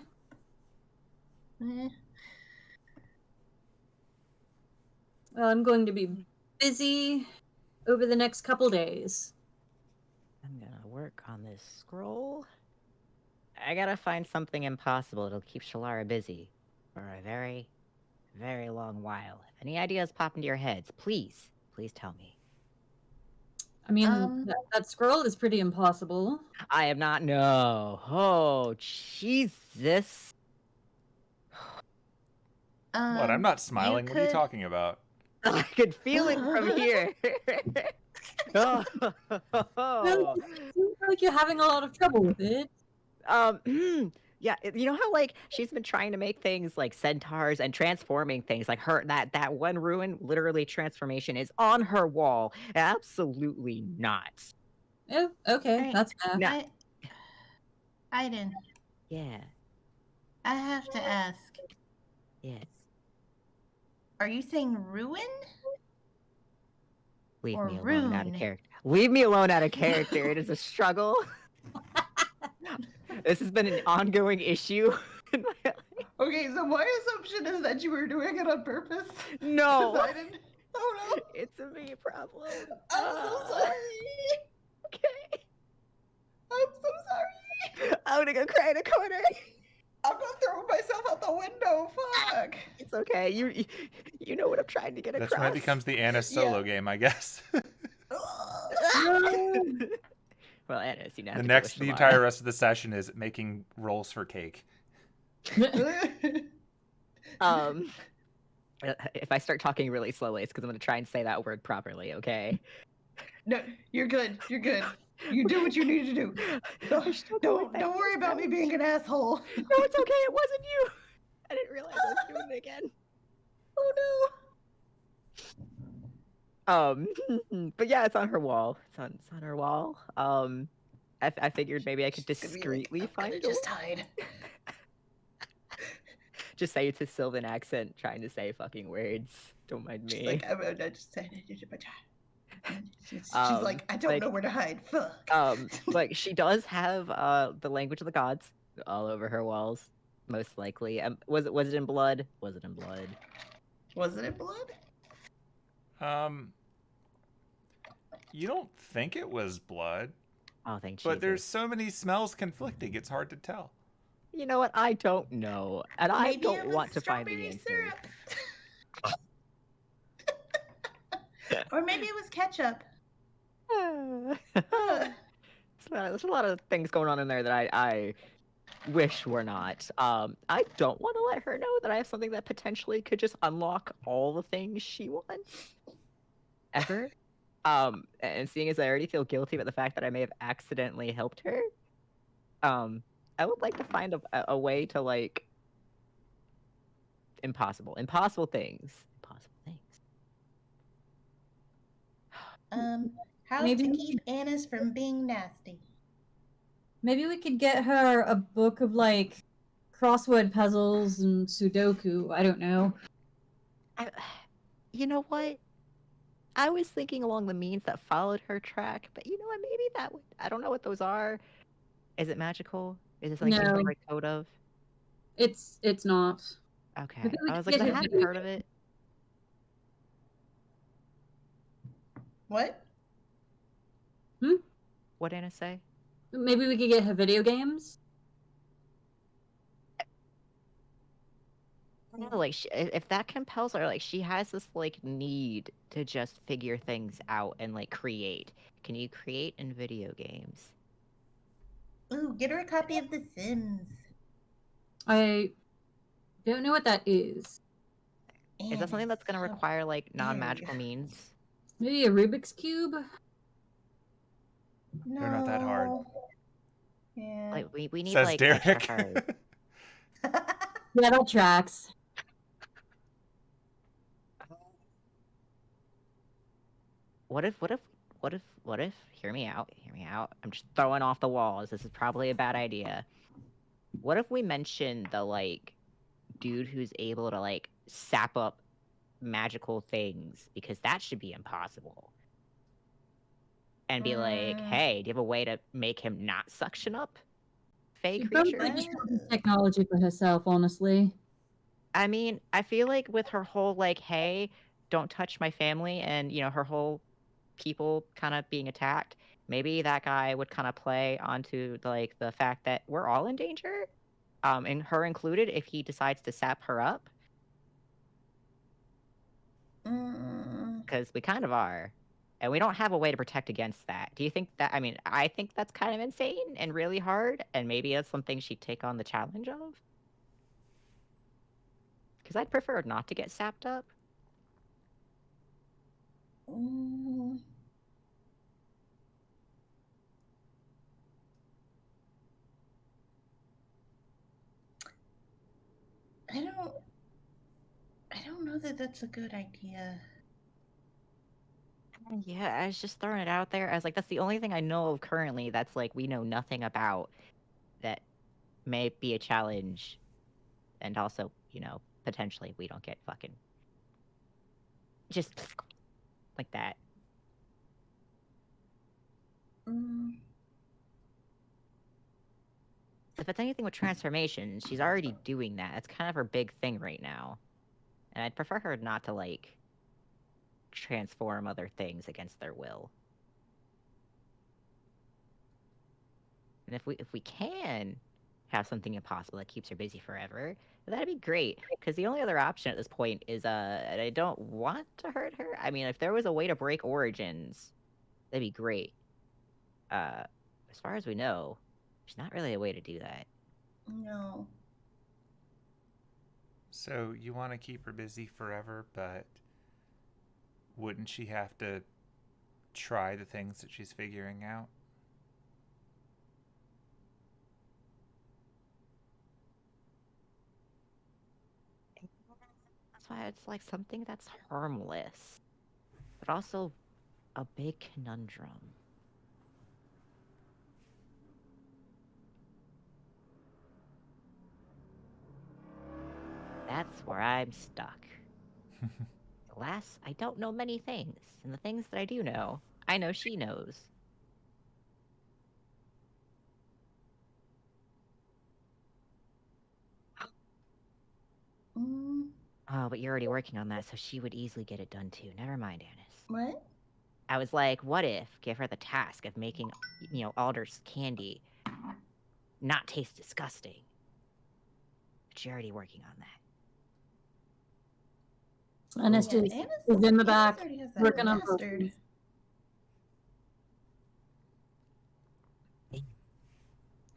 Eh. Well, I'm going to be busy over the next couple days. I'm gonna work on this scroll. I gotta find something impossible that'll keep Shalara busy for a very, very long while. If any ideas pop into your heads, please tell me. I mean, that scroll is pretty impossible. I am not. No. Oh, Jesus. What? I'm not smiling. What are you talking about? I could feel it from here. Well, it seems like you're having a lot of trouble with it. Yeah, you know how like she's been trying to make things like centaurs and transforming things like her that one ruin literally transformation is on her wall. Absolutely not. Oh, okay, Right. that's fair. No. Aidin, Yeah. I have to ask. Yes. Are you saying ruin? Leave Or me alone out of rune? character. Leave me alone out of character. It is a struggle. This has been an ongoing issue in my life. Okay, so my assumption is that you were doing it on purpose. No. 'Cause I didn't. Oh no. It's a me problem. I'm so sorry. Okay. I'm so sorry. I'm gonna go cry in a corner. I'm gonna throw myself out the window. Fuck. It's okay. You know what I'm trying to get That's across. when it becomes the Anise solo game, I guess. Well, Anise, you know. The entire rest of the session is making rolls for cake. If I start talking really slowly, it's because I'm gonna try and say that word properly. Okay. No, you're good. You're good. You do what you need to do. Don't worry about me being an asshole. No, it's okay. It wasn't you. I didn't realize I was doing it again. Oh no. But yeah, it's on her wall. It's on her wall. I figured maybe I could discreetly find it. Just hide. Just say it's a Sylvan accent trying to say fucking words. Don't mind me. She's like, I'm just saying it. She's like, I don't know where to hide. Fuck. Like she does have the language of the gods all over her walls, most likely. Was it in blood? Was it in blood? Was it in blood? You don't think it was blood? Oh, thank Jesus. But there's so many smells conflicting, it's hard to tell. You know what? I don't know, and Maybe I don't want to find the strawberry answer. Syrup. Or maybe it was ketchup. There's a lot of things going on in there that I wish were not. I don't want to let her know that I have something that potentially could just unlock all the things she wants. Ever. And seeing as I already feel guilty about the fact that I may have accidentally helped her, I would like to find a way to like impossible things. How Maybe to we keep Anise from being nasty. Maybe we could get her a book of like crossword puzzles and Sudoku. I don't know. You know what? I was thinking along the means that followed her track, but you know what? Maybe that would. I don't know what those are. Is it magical? Is it something you can break code of? It's not. Okay. I was like, I hadn't heard of it. What? What did Anna say? Maybe we could get her video games. No, like if that compels her, like she has this like need to just figure things out and like create. Can you create in video games? Ooh, get her a copy of The Sims. I don't know what that is. Is that something that's going to require like non-magical means? Maybe a Rubik's Cube? No. They're not that hard. Yeah. Like we need Says like Derek. extra hard. Yeah, that tracks. What if hear me out. I'm just throwing off the walls. This is probably a bad idea. What if we mention the like dude who's able to like sap up magical things, because that should be impossible. and be like, hey, do you have a way to make him not suction up Fey She creatures? probably just uses technology for herself, honestly. I mean, I feel like with her whole, like, hey, don't touch my family, and, you know, her whole people kind of being attacked, maybe that guy would kind of play onto, like, the fact that we're all in danger, and her included, if he decides to sap her up, because we kind of are. And we don't have a way to protect against that. Do you think that, I mean, I think that's kind of insane and really hard, and maybe that's something she'd take on the challenge of? Because I'd prefer not to get sapped up. I don't know that that's a good idea. Yeah, I was just throwing it out there. I was like, that's the only thing I know of currently that's like we know nothing about that may be a challenge. And also, you know, potentially we don't get fucking just like that. If it's anything with transformation, she's already doing that. That's kind of her big thing right now. And I'd prefer her not to, like, transform other things against their will. And if we can have something impossible that keeps her busy forever, that'd be great. Because the only other option at this point is, and I don't want to hurt her. I mean, if there was a way to break Origins, that'd be great. As far as we know, there's not really a way to do that. No. So you want to keep her busy forever, but wouldn't she have to try the things that she's figuring out? That's why it's like something that's harmless, but also a big conundrum. That's where I'm stuck. Alas, I don't know many things, and the things that I do know, I know she knows. Oh, but you're already working on that, so she would easily get it done too. Never mind, Anise. What? I was like, what if, give her the task of making, you know, Alder's candy not taste disgusting? But you're already working on that. Anise is in the back, working on potions.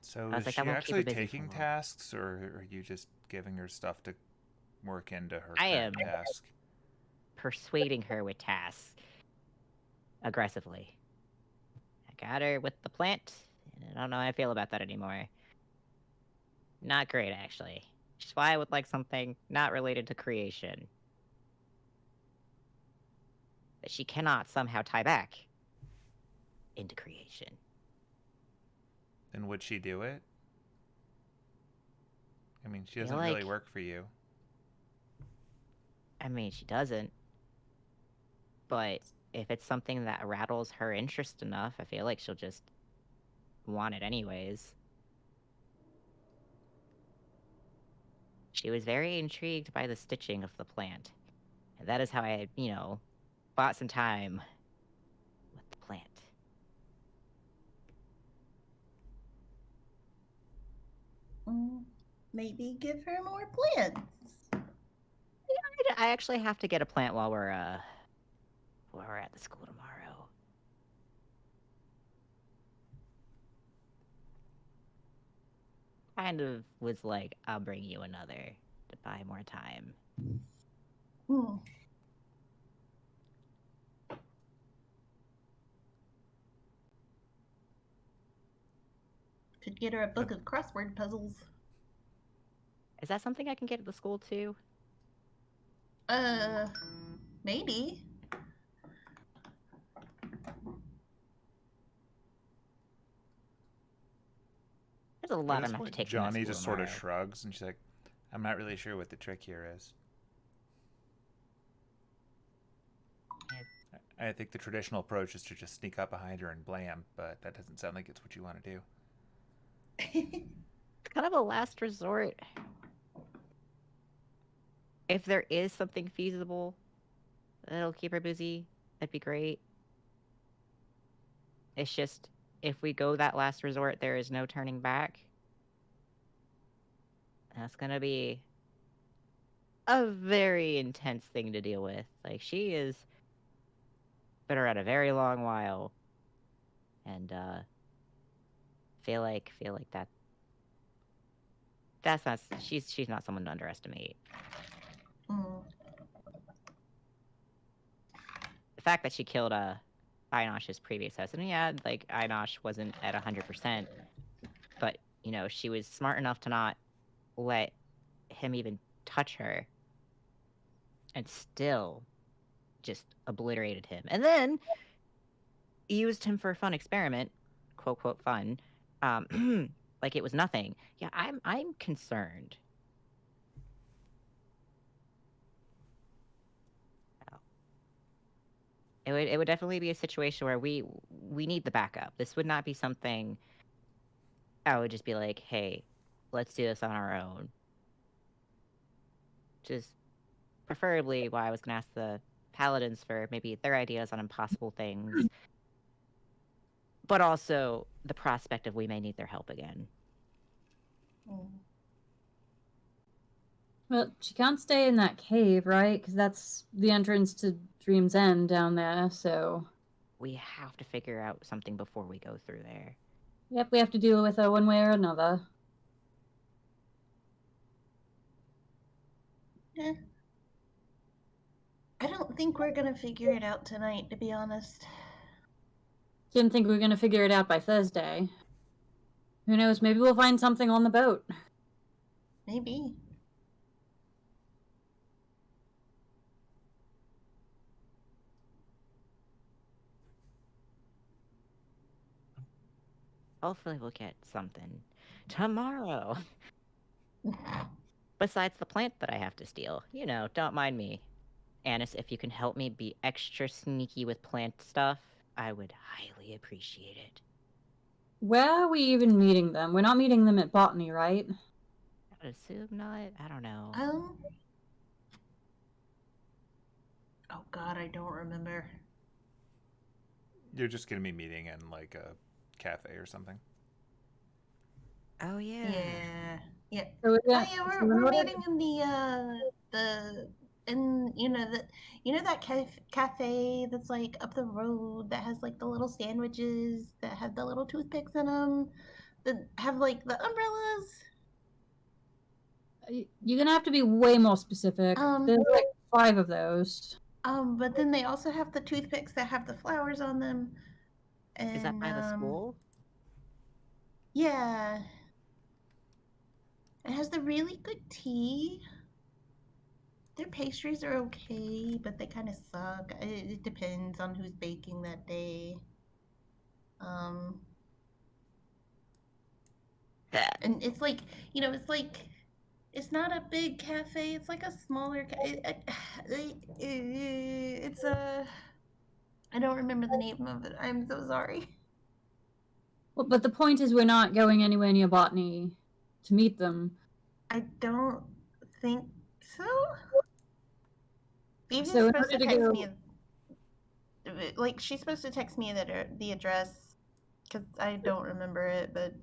So I is was like, she that won't keep her actually busy for taking long. tasks, or are you just giving her stuff to work into her I current am task? persuading her with tasks aggressively. I got her with the plant, and I don't know how I feel about that anymore. Not great, actually. Which is why I would like something not related to creation. That she cannot somehow tie back into creation. Then would she do it? I mean, she Feel doesn't really like- work for you. I mean, she doesn't. But if it's something that rattles her interest enough, I feel like she'll just want it anyways. She was very intrigued by the stitching of the plant. And that is how I, you know, bought some time with the plant. Maybe give her more plants. Yeah, I actually have to get a plant while we're at the school tomorrow. Kind of was like, I'll bring you another to buy more time. Could get her a book of crossword puzzles. Is that something I can get at the school too? Maybe. There's a lot I'm gonna have to take Johnny from that just school sort of tomorrow. shrugs, and she's like, I'm not really sure what the trick here is. I think the traditional approach is to just sneak up behind her and blam, but that doesn't sound like it's what you want to do. It's kind of a last resort. If there is something feasible that'll keep her busy, that'd be great. It's just, if we go that last resort, there is no turning back. That's gonna be a very intense thing to deal with. Like, she is been around a very long while, and feel like that's not she's not someone to underestimate. Mm. The fact that she killed Einosh's previous husband, yeah, like Einosh wasn't at 100%, but you know, she was smart enough to not let him even touch her, and still just obliterated him, and then used him for a fun experiment, quote quote fun, like it was nothing. Yeah, I'm concerned. It would definitely be a situation where we need the backup. This would not be something I would just be like, hey, let's do this on our own. Just preferably why I was gonna ask the Paladins for maybe their ideas on impossible things. But also the prospect of we may need their help again. Mm. Well, she can't stay in that cave, right? Because that's the entrance to Dream's End down there, so... We have to figure out something before we go through there. Yep, we have to deal with her one way or another. Eh. I don't think we're gonna figure it out tonight, to be honest. Didn't think we were going to figure it out by Thursday. Who knows, maybe we'll find something on the boat. Maybe. Hopefully we'll get something tomorrow. Besides the plant that I have to steal. You know, don't mind me. Anise, if you can help me be extra sneaky with plant stuff, I would highly appreciate it. Where are we even meeting them? We're not meeting them at Botany, right? I would assume not. I don't know. Oh god, I don't remember. You're just going to be meeting in, like, a cafe or something. Oh, yeah. Yeah. So We're meeting in that cafe that's like up the road that has like the little sandwiches that have the little toothpicks in them that have like the umbrellas. You're gonna have to be way more specific. There's like 5 of those. But then they also have the toothpicks that have the flowers on them. And, Is that by the school? Yeah. It has the really good tea. Their pastries are okay, but they kind of suck. It depends on who's baking that day. And it's like, it's not a big cafe. It's like a smaller. It's a. I don't remember the name of it. I'm so sorry. Well, but the point is, we're not going anywhere near Botany to meet them. I don't think so. Vivian's So supposed to text me. Like, she's supposed to text me the address, because I don't remember it, but...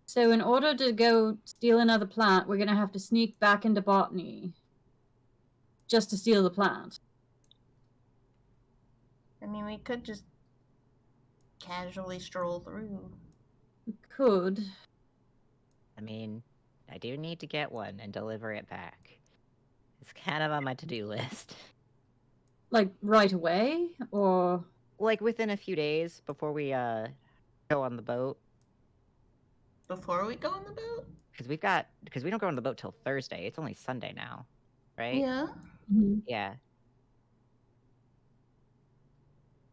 So in order to go steal another plant, we're gonna have to sneak back into Botany. Just to steal the plant. I mean, we could just casually stroll through. We could. I mean, I do need to get one and deliver it back. It's kind of on my to-do list. Like, right away? Or... Like, within a few days before we, go on the boat. Before we go on the boat? Because we don't go on the boat till Thursday. It's only Sunday now, right? Yeah. Mm-hmm. Yeah.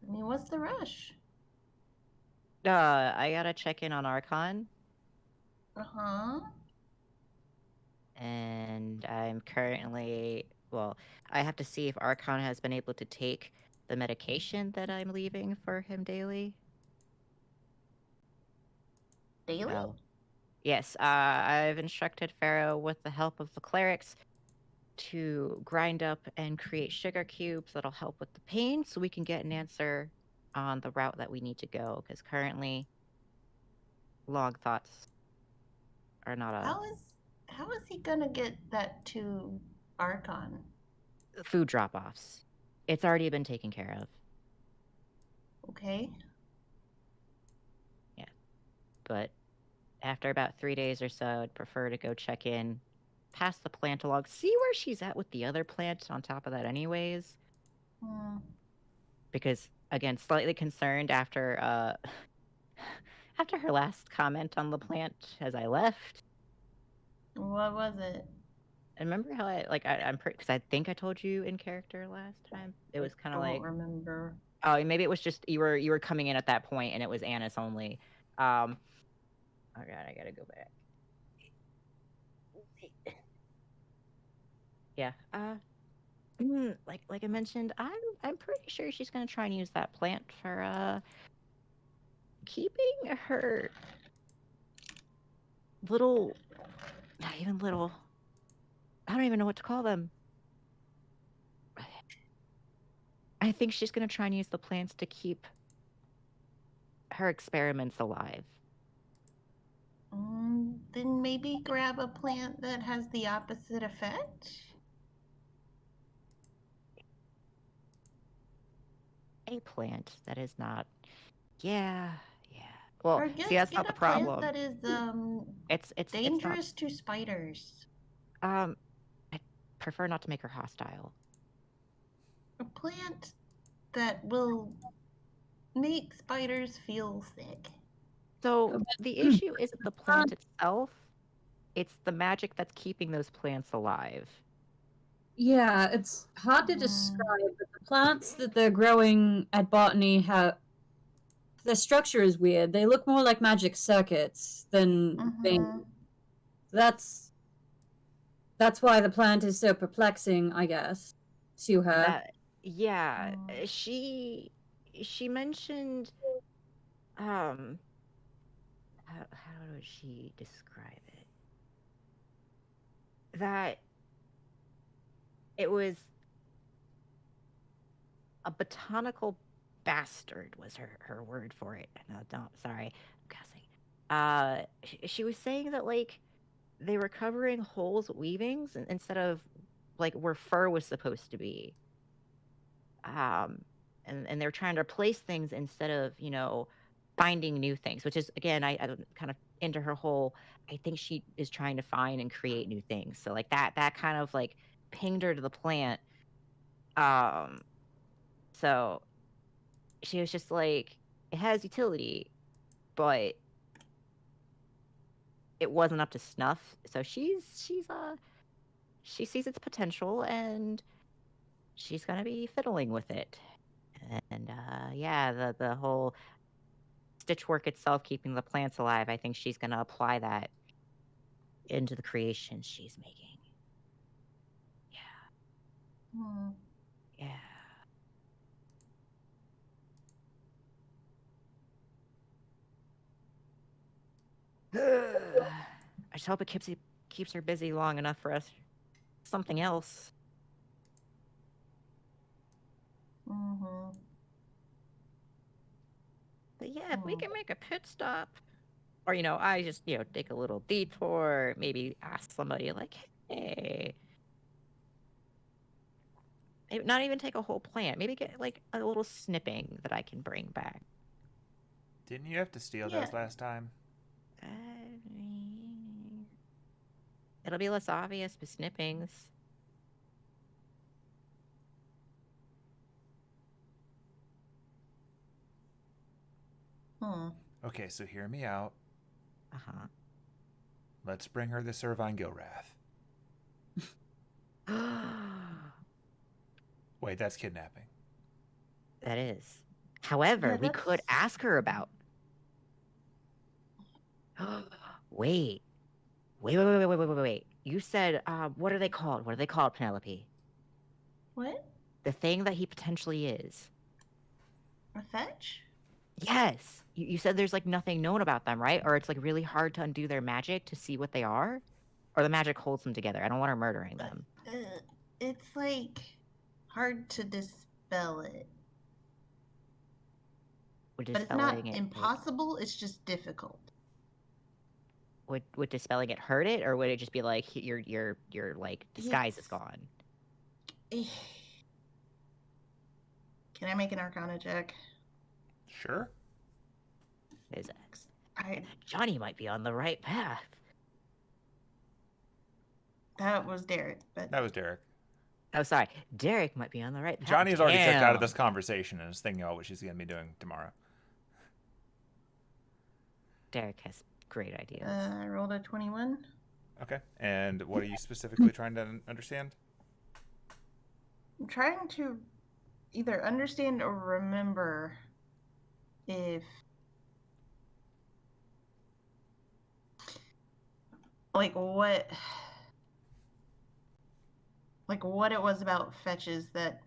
I mean, what's the rush? I gotta check in on Archon. Uh-huh. And I'm currently... Well, I have to see if Archon has been able to take the medication that I'm leaving for him daily. Daily? So, yes, I've instructed Pharaoh with the help of the clerics to grind up and create sugar cubes that'll help with the pain so we can get an answer on the route that we need to go, because currently log thoughts are not How is he gonna get that to Archon? food drop-offs. It's already been taken care of. Okay. Yeah. But after about 3 days or so, I'd prefer to go check in, pass the plant log, see where she's at with the other plant on top of that anyways. Hmm. Because, again, slightly concerned after after her last comment on the plant as I left. What was it? And remember how I'm pretty, because I think I told you in character last time. It was kind of I like, don't remember. oh, maybe it was just you were coming in at that point and it was Anise only. Oh god, I gotta go back. Yeah. Like I mentioned, I'm pretty sure she's gonna try and use that plant for keeping her little, not even little, I don't even know what to call them. I think she's gonna try and use the plants to keep her experiments alive. Then maybe grab a plant that has the opposite effect? A plant that is not. Yeah. Well, Or see, that's not get the a plant problem. that is It's dangerous to spiders. I prefer not to make her hostile. A plant that will make spiders feel sick. So the issue isn't the plant itself, it's the magic that's keeping those plants alive. Yeah, it's hard to describe, but the plants that they're growing at Botany have. The structure is weird. They look more like magic circuits than veins. That's why the plant is so perplexing, I guess, to her. She mentioned how would she describe it? That it was a botanical bastard was her word for it. No, sorry, I'm guessing. She was saying that like they were covering holes weavings instead of like where fur was supposed to be. And they're trying to replace things instead of, finding new things, which is, again, I kind of into her whole, I think she is trying to find and create new things. So like that kind of like pinged her to the plant. So she was just like, it has utility, but it wasn't up to snuff. So she sees its potential and she's gonna be fiddling with it. And the whole stitch work itself, keeping the plants alive, I think she's gonna apply that into the creations she's making. Yeah. I just hope it keeps her busy long enough for us something else. But yeah, if we can make a pit stop, or I just take a little detour, maybe ask somebody like, hey, maybe not even take a whole plant, maybe get like a little snipping that I can bring back. Didn't you have to steal those last time? It'll be less obvious with snippings. Okay, so hear me out. Uh-huh. Let's bring her the Servine Gilrath. Wait, that's kidnapping. That is. However, we could ask her about. Wait. You said, what are they called? What are they called, Penelope? What? The thing that he potentially is. fetch? Yes. You said there's like nothing known about them, right? Or it's like really hard to undo their magic to see what they are? Or the magic holds them together. I don't want her murdering them. It's like hard to dispel it. But it's not impossible, it's just difficult. Would dispelling it hurt it, or would it just be like your like disguise is gone? Can I make an Arcana check? Sure. Physics. Johnny might be on the right path. That was Derek. But... That was Derek. Oh, sorry. Derek might be on the right path. Johnny's already checked out of this conversation and is thinking about what she's going to be doing tomorrow. Derek has great ideas. I rolled a 21. Okay. And what are you specifically trying to understand? I'm trying to either understand or remember if... Like what it was about fetches that...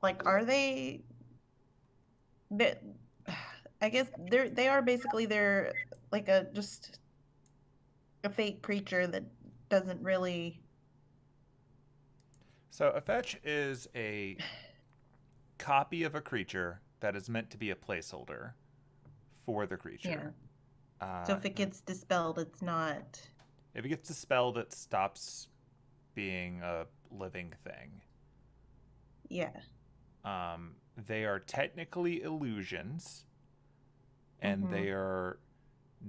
Like, are they... I guess they are basically they're like just a fake creature that doesn't really. So a fetch is a copy of a creature that is meant to be a placeholder for the creature. Yeah. So if it gets dispelled, it's not. If it gets dispelled, it stops being a living thing. Yeah. They are technically illusions. And they are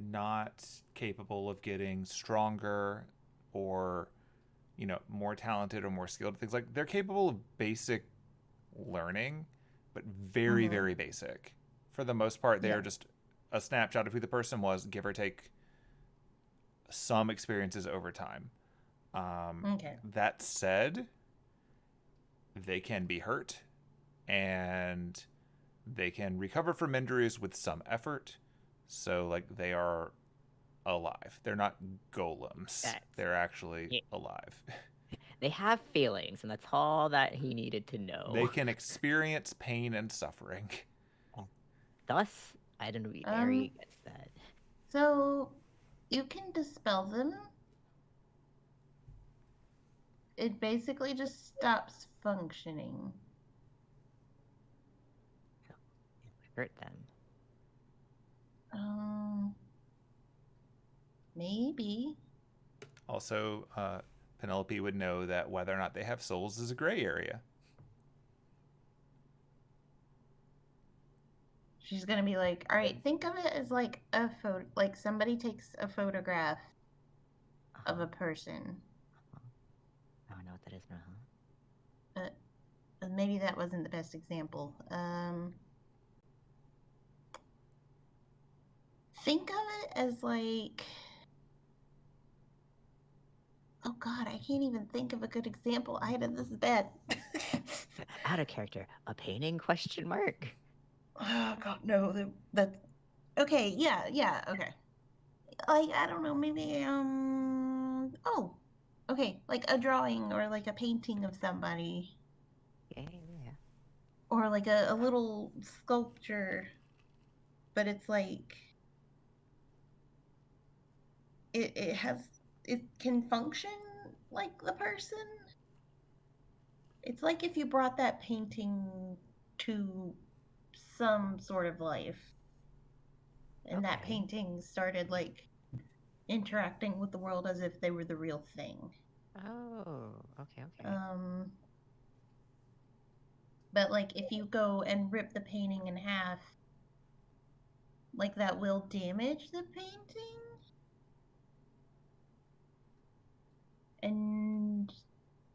not capable of getting stronger or, more talented or more skilled. Things like they're capable of basic learning, but very, very basic. For the most part, they are just a snapshot of who the person was, give or take some experiences over time. That said, they can be hurt and they can recover from injuries with some effort. So, like, they are alive. They're not golems. They're actually alive. They have feelings, and that's all that he needed to know. They can experience pain and suffering. Thus, I don't know, very against that. So, you can dispel them. It basically just stops functioning. Hurt them. Maybe. Also, Penelope would know that whether or not they have souls is a gray area. She's gonna be like, all right, think of it as like a photo, like somebody takes a photograph of a person. I don't know what that is now. Maybe that wasn't the best example. Think of it as like, oh God, I can't even think of a good example. This is bad. Out of character. A painting? Question mark. Oh God, no. That. Okay, yeah, okay. Like, I don't know, maybe okay, like a drawing or like a painting of somebody. Yeah. Or like a little sculpture, but it's like it can function like the person. It's like if you brought that painting to some sort of life, and that painting started like interacting with the world as if they were the real thing. Oh, okay. But like if you go and rip the painting in half, like that will damage the painting. And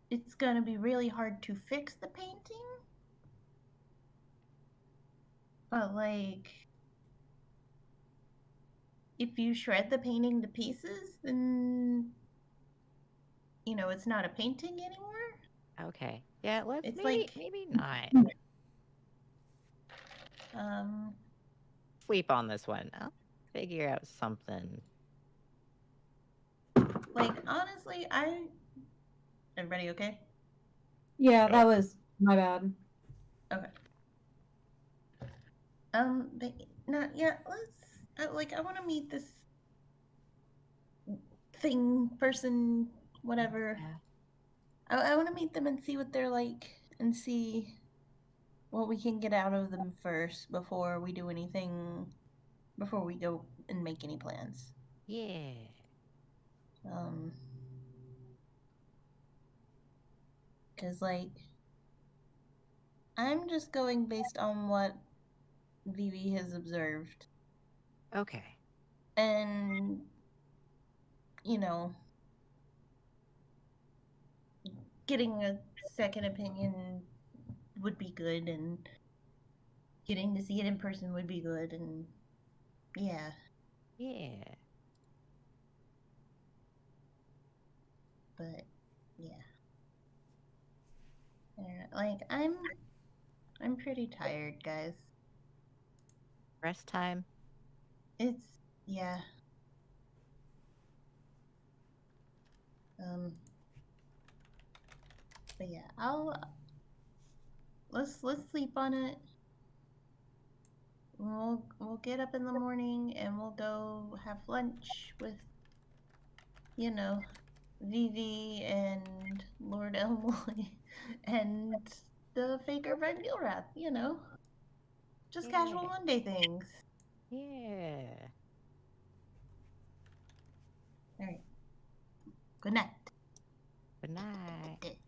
it's gonna be really hard to fix the painting. But like, if you shred the painting to pieces, then it's not a painting anymore. Okay. Yeah, It's maybe not. Sleep on this one. I'll figure out something. Like, honestly, everybody okay? Yeah, that was my bad. Okay. But not yet. I want to meet this thing, person, whatever. Yeah. I want to meet them and see what they're like and see what we can get out of them first before we do anything, before we go and make any plans. Yeah. Because, like, I'm just going based on what Vivi has observed. Okay. And, you know, getting a second opinion would be good, and getting to see it in person would be good, and yeah. Yeah. But, yeah. I don't know. Like, I'm pretty tired, guys. Rest time. Yeah. But yeah, let's sleep on it. We'll get up in the morning and we'll go have lunch with, you know, Vivi and Lord El-Melloi and the Faker Van Gilrath, you know. Just casual Yeah. Monday things. Yeah. Alright. Good night. Good night.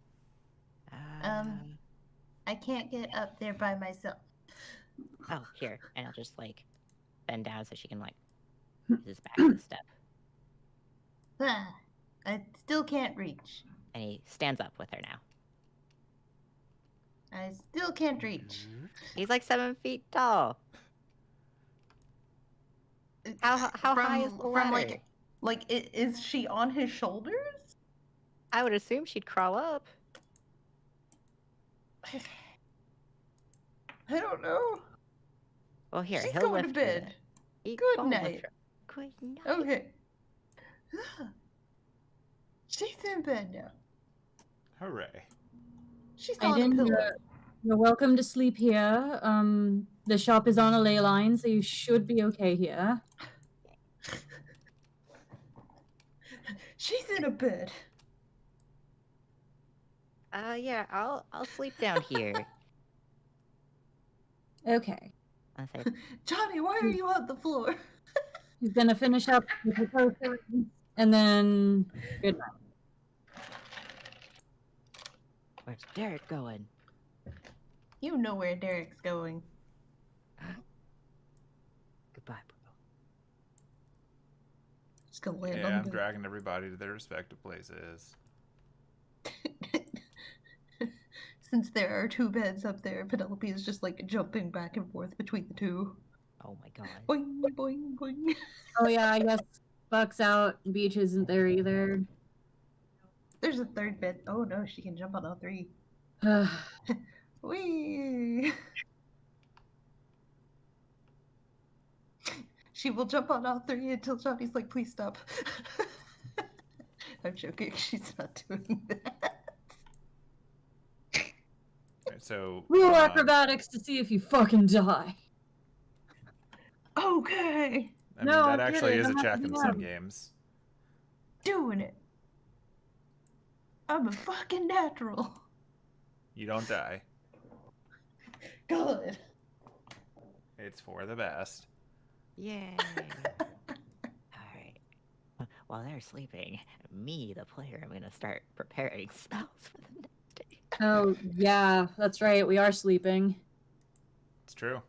I can't get up there by myself. Oh, here. And I'll just, like, bend down so she can, like, use his back of the step. I still can't reach. And he stands up with her now. I still can't reach. He's like 7 feet tall. How high is the ladder? Like, is she on his shoulders? I would assume she'd crawl up. I don't know. Well, here, She's he'll going lift to her bed. then. Good night. Good night. Okay. She's in bed now. Hooray. She's on a pillow. You're welcome to sleep here. The shop is on a ley line, so you should be okay here. She's in a bed. Yeah, I'll sleep down here. Okay. I'll say, Johnny, why are you on the floor? He's gonna finish up with the poster, and then good night. where's Derek going? You know where Derek's going. Goodbye, bro. Just gonna land Yeah, on I'm the... dragging everybody to their respective places. Since there are 2 beds up there, Penelope is just like jumping back and forth between the 2. Oh my god. Boing, boing, boing. Oh yeah, I guess Buck's out. Beach isn't there either. There's a 3rd bed. Oh no, she can jump on all 3. Whee! She will jump on all 3 until Johnny's like, please stop. I'm joking, she's not doing that. Right, so Roll acrobatics to see if you fucking die. Okay. I mean, No, that I'm actually kidding. is a I'm not check in doing some that. games. Doing it. I'm a fucking natural. You don't die. Good. It's for the best. Yay. Alright. While they're sleeping, me, the player, I'm gonna start preparing spells for the next day. Oh yeah, that's right. We are sleeping. It's true.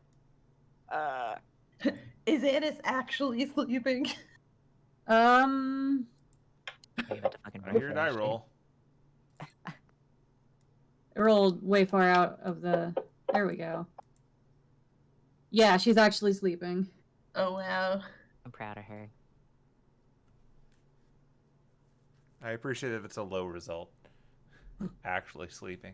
Is Anise actually sleeping? I meant to fucking I roll hear for die that shit. roll. I rolled way far out of the... There we go. Yeah, she's actually sleeping. Oh wow. I'm proud of her. I appreciate that it's a low result. Actually sleeping.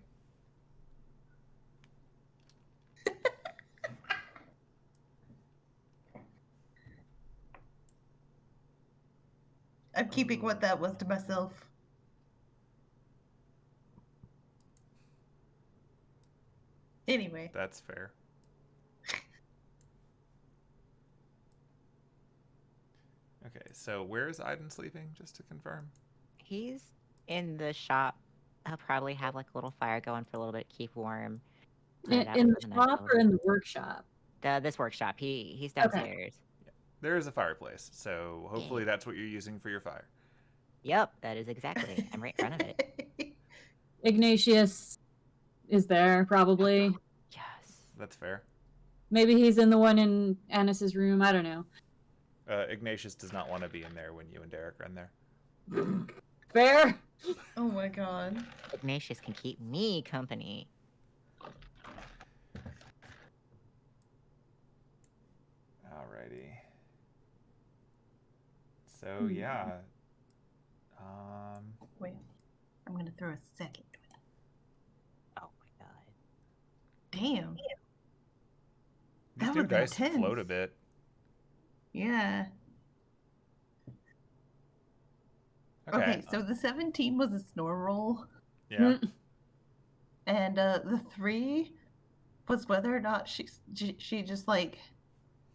I'm keeping what that was to myself. Anyway. Okay. That's fair. Okay, so where is Aidin sleeping, just to confirm? He's in the shop. He'll probably have like a little fire going for a little bit, keep warm. In the shop or in the workshop? This workshop. He's Okay. downstairs. Yeah. There is a fireplace, so hopefully Yeah. that's what you're using for your fire. Yep, that is exactly. I'm right in front of it. Ignatius is there, probably. Yes. That's fair. Maybe he's in the one in Anice's room. I don't know. Ignatius does not want to be in there when you and Derek are in there. Fair. Oh my god. Ignatius can keep me company. Alrighty. So yeah. Wait. I'm gonna throw a second. Oh my god. Damn. These That new was dice intense. float a bit. Yeah. Okay, so the 17 was a snore roll. Yeah. And the 3 was whether or not she just like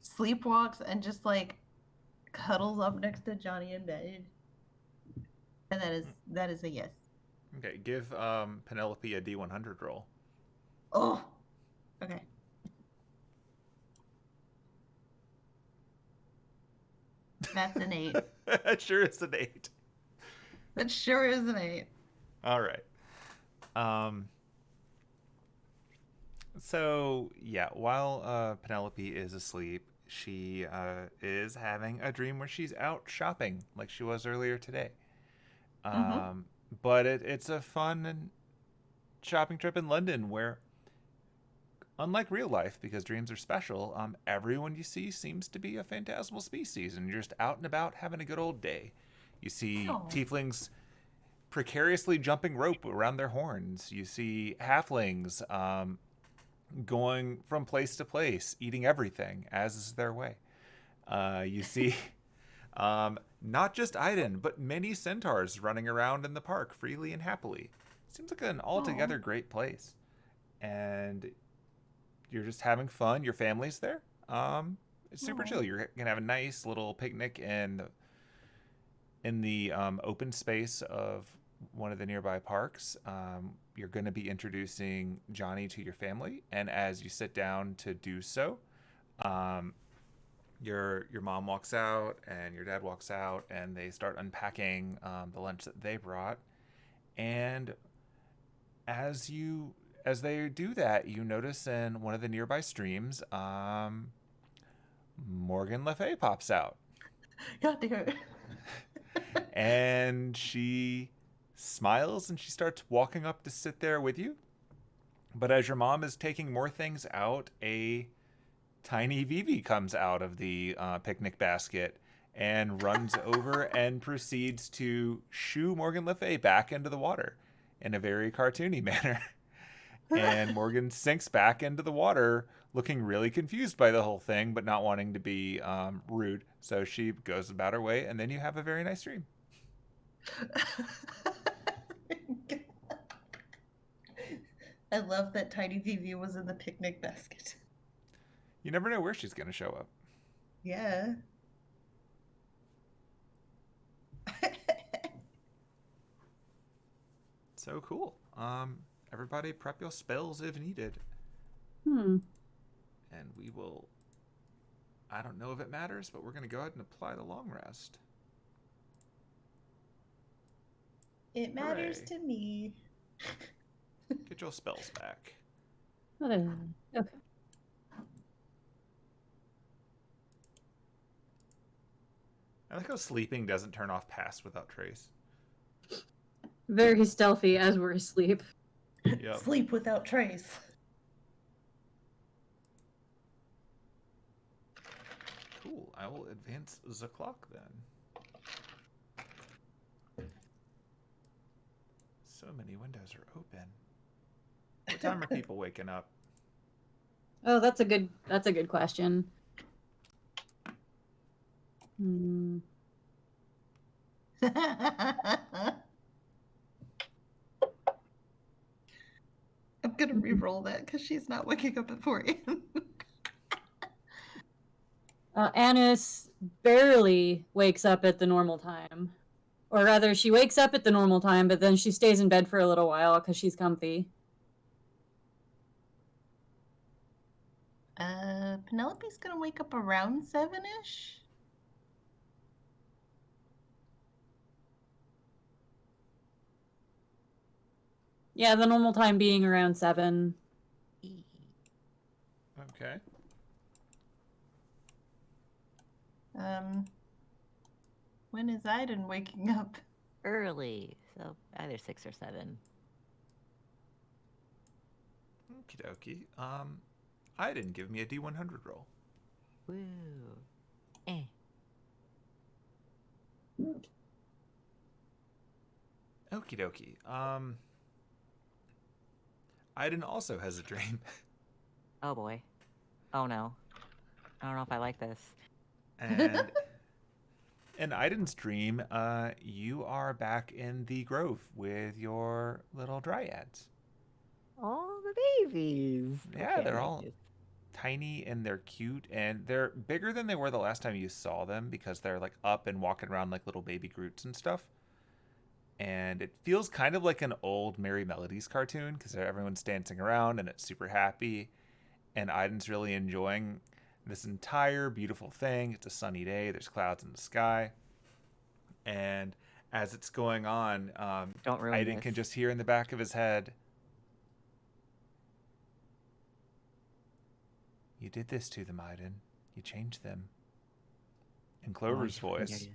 sleepwalks and just like cuddles up next to Johnny in bed. And that is a yes. Okay, give Penelope a D100 roll. Oh. Okay. That's an 8. That sure is an 8. That sure is an 8. All right. So yeah, while Penelope is asleep, she is having a dream where she's out shopping, like she was earlier today. But it's a fun shopping trip in London where, unlike real life, because dreams are special, everyone you see seems to be a phantasmal species, and you're just out and about having a good old day. You see tieflings precariously jumping rope around their horns. You see halflings going from place to place, eating everything, as is their way. You see not just Aidin, but many centaurs running around in the park freely and happily. Seems like an altogether great place. And you're just having fun. Your family's there. It's super chill. You're going to have a nice little picnic in the open space of one of the nearby parks. You're going to be introducing Johnny to your family, and as you sit down to do so, your mom walks out and your dad walks out, and they start unpacking the lunch that they brought. And as they do that, you notice in one of the nearby streams, Morgan Le Fay pops out. God damn it. And she smiles and she starts walking up to sit there with you. But as your mom is taking more things out, a tiny Vivi comes out of the picnic basket and runs over and proceeds to shoo Morgan Le Fay back into the water in a very cartoony manner. And Morgan sinks back into the water, looking really confused by the whole thing, but not wanting to be rude. So she goes about her way, and then you have a very nice dream. I love that Tiny Vivi was in the picnic basket. You never know where she's going to show up. Yeah. So cool. Everybody prep your spells if needed. And we will... I don't know if it matters, but we're going to go ahead and apply the long rest. It matters Hooray. to me. Get your spells back. Okay. I like how sleeping doesn't turn off Pass Without Trace. Very stealthy as we're asleep. Yep. Sleep without trace. Cool. I will advance the clock then. So many windows are open. What time are people waking up? Oh, that's a good question. I'm gonna re-roll that because she's not waking up at 4 a.m. Anise barely wakes up at the normal time. Or rather, she wakes up at the normal time, but then she stays in bed for a little while because she's comfy. Penelope's gonna wake up around 7-ish. Yeah, the normal time being around 7. Okay. When is Aidin waking up? Early, so either 6 or 7. Okie dokie. I didn't give me a D100 roll. Woo. Eh. Okie dokie. Aidin also has a dream. Oh boy. Oh no. I don't know if I like this. And in Aidin's dream, you are back in the grove with your little dryads. Oh, the babies. Yeah, Okay. they're all tiny and they're cute and they're bigger than they were the last time you saw them because they're like up and walking around like little baby Groots and stuff. And it feels kind of like an old Merry Melodies cartoon because everyone's dancing around and it's super happy. And Aidin's really enjoying this entire beautiful thing. It's a sunny day. There's clouds in the sky. And as it's going on, Don't ruin Aidin this. can just hear in the back of his head, "You did this to them, Aidin. You changed them." In Clover's voice.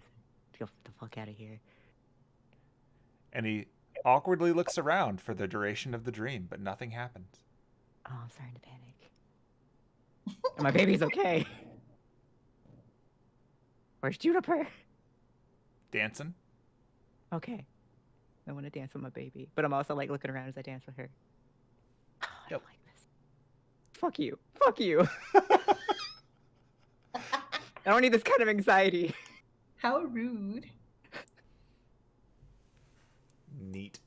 Get the fuck out of here. And he awkwardly looks around for the duration of the dream, but nothing happens. Oh, I'm starting to panic. And my baby's okay. Where's Juniper? Dancing? Okay. I want to dance with my baby. But I'm also like looking around as I dance with her. Oh, I don't like this. Fuck you. Fuck you. I don't need this kind of anxiety. How rude. Neat.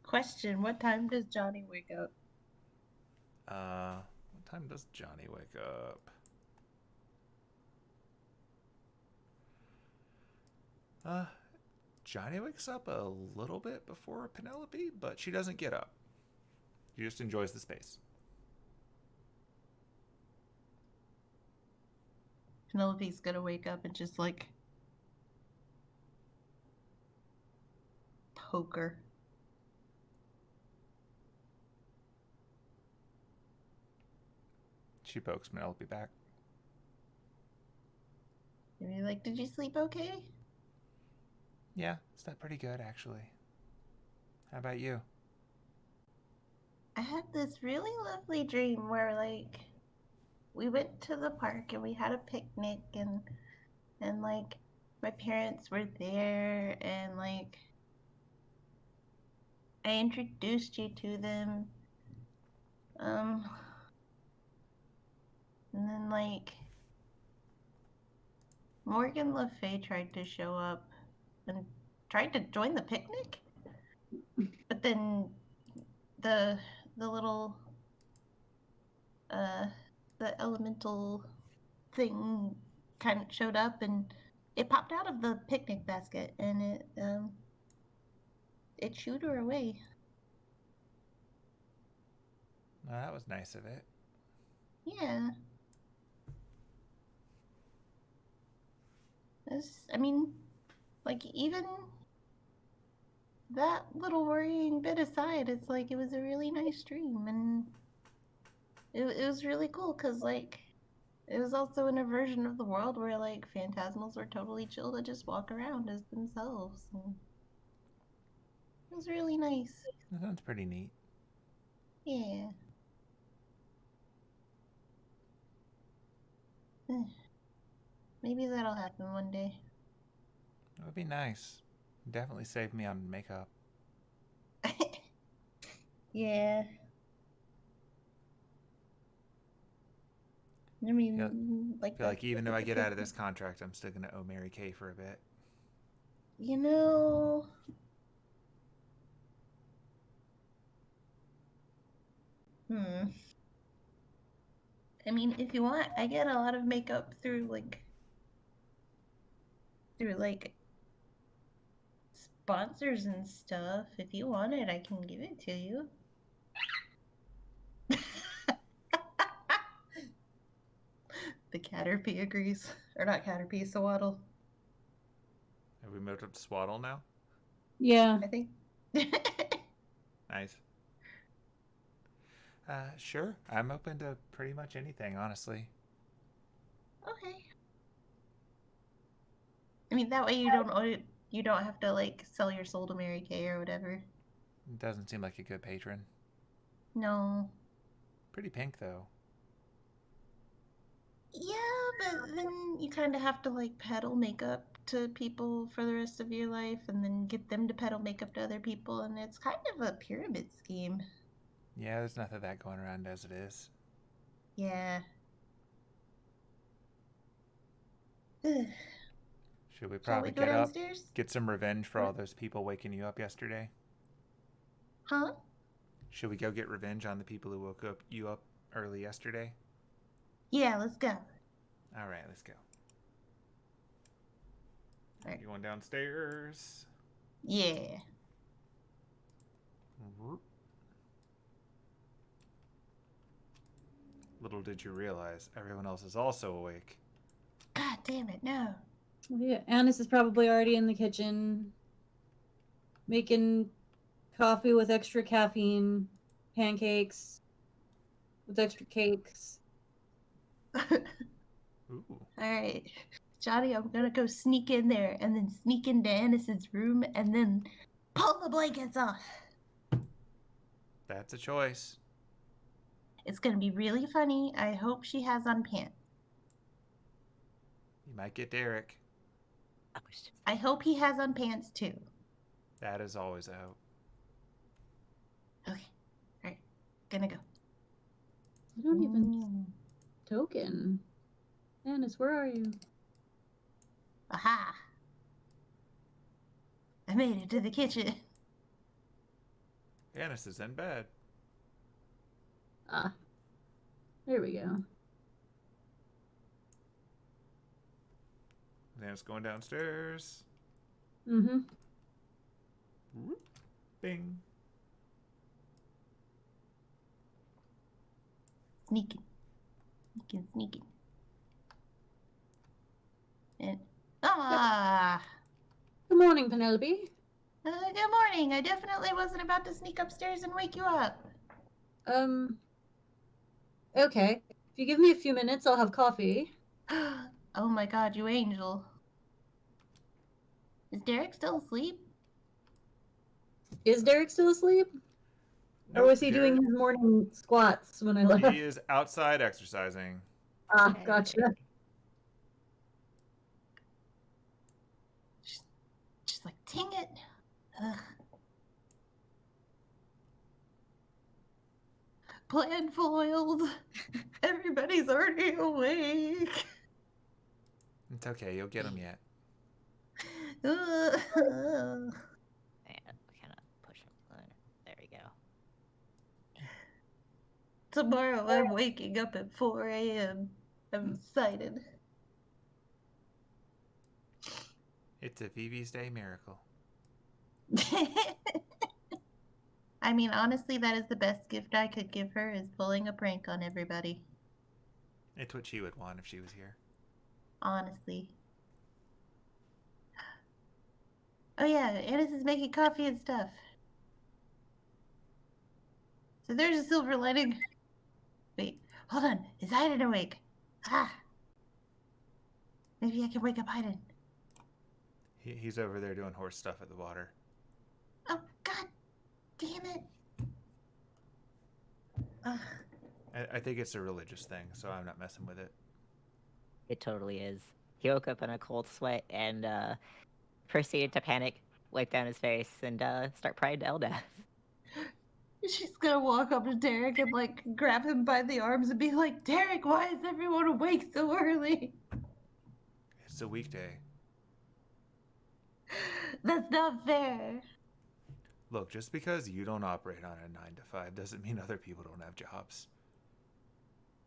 Question, what time does Johnny wake up? What time does Johnny wake up? Johnny wakes up a little bit before Penelope, but she doesn't get up. She just enjoys the space. Penelope's gonna wake up and just like poke her. She pokes Penelope back. And you're like, did you sleep okay? Yeah, slept pretty good, actually. How about you? I had this really lovely dream where like we went to the park and we had a picnic and like my parents were there and like I introduced you to them. And then like Morgan Le Fay tried to show up and tried to join the picnic. But then the little the elemental thing kind of showed up and it popped out of the picnic basket and it shooed her away. Well, that was nice of it. Yeah. I mean, like, even that little worrying bit aside, it's like it was a really nice dream, and it was really cool because, like, it was also in a version of the world where, like, phantasmals were totally chill to just walk around as themselves. And it was really nice. That sounds pretty neat. Yeah. Maybe that'll happen one day. It would be nice. Definitely save me on makeup. Yeah. I mean, I feel like even if I get out of this contract, I'm still going to owe Mary Kay for a bit. You know, I mean, if you want, I get a lot of makeup through sponsors and stuff. If you want it, I can give it to you. The Caterpie agrees. Or not Caterpie, Swaddle. Have we moved up to Swaddle now? Yeah. I think. Nice. Sure. I'm open to pretty much anything, honestly. Okay. I mean, that way you don't have to like sell your soul to Mary Kay or whatever. It doesn't seem like a good patron. No. Pretty pink though. Yeah, but then you kind of have to like peddle makeup to people for the rest of your life and then get them to peddle makeup to other people, and it's kind of a pyramid scheme. Yeah, there's nothing of that going around as it is. Yeah. Should we Shall probably we go get up, downstairs? get some revenge for all those people waking you up yesterday? Huh? Should we go get revenge on the people who woke you up early yesterday? Yeah, let's go. All right, let's go. All right. You going downstairs? Yeah. Little did you realize, everyone else is also awake. God damn it, no. Yeah, Anise is probably already in the kitchen making coffee with extra caffeine, pancakes with extra cakes. Ooh. Alright. Johnny, I'm gonna go sneak in there and then sneak into Anice's room and then pull the blankets off. That's a choice. It's gonna be really funny. I hope she has on pants. You might get Derek. I hope he has on pants too. That is always a hope. Okay. Alright. Gonna go. I don't even token. Anise, where are you? Aha! I made it to the kitchen. Anise is in bed. Ah. There we go. Anise going downstairs. Mm-hmm. Whoop. Bing. Sneaking. Sneaking. And ah! Good morning, Penelope. Good morning. I definitely wasn't about to sneak upstairs and wake you up. Okay. If you give me a few minutes, I'll have coffee. Oh my god, you angel. Is Derek still asleep? Is Derek still asleep? Nope, or was he Derek, doing his morning squats when I left? He is outside exercising. Ah, gotcha. Just like, dang it. Ugh. Plan foiled. Everybody's already awake. It's okay, you'll get him yet. Ugh. And kind of push him. There we go. Tomorrow I'm waking up at 4 a.m. I'm excited. It's a Phoebe's Day miracle. I mean, honestly, that is the best gift I could give her, is pulling a prank on everybody. It's what she would want if she was here. Honestly. Oh yeah, Anise is making coffee and stuff. So there's a silver lining. Wait, hold on. Is Aidin awake? Ah. Maybe I can wake up Aidin. He's over there doing horse stuff at the water. Oh, god damn it. I think it's a religious thing, so I'm not messing with it. It totally is. He woke up in a cold sweat and proceeded to panic, wipe down his face, and start praying to Eldath. She's gonna walk up to Derek and like grab him by the arms and be like, Derek, why is everyone awake so early? It's a weekday. That's not fair. Look, just because you don't operate on a 9 to 5 doesn't mean other people don't have jobs.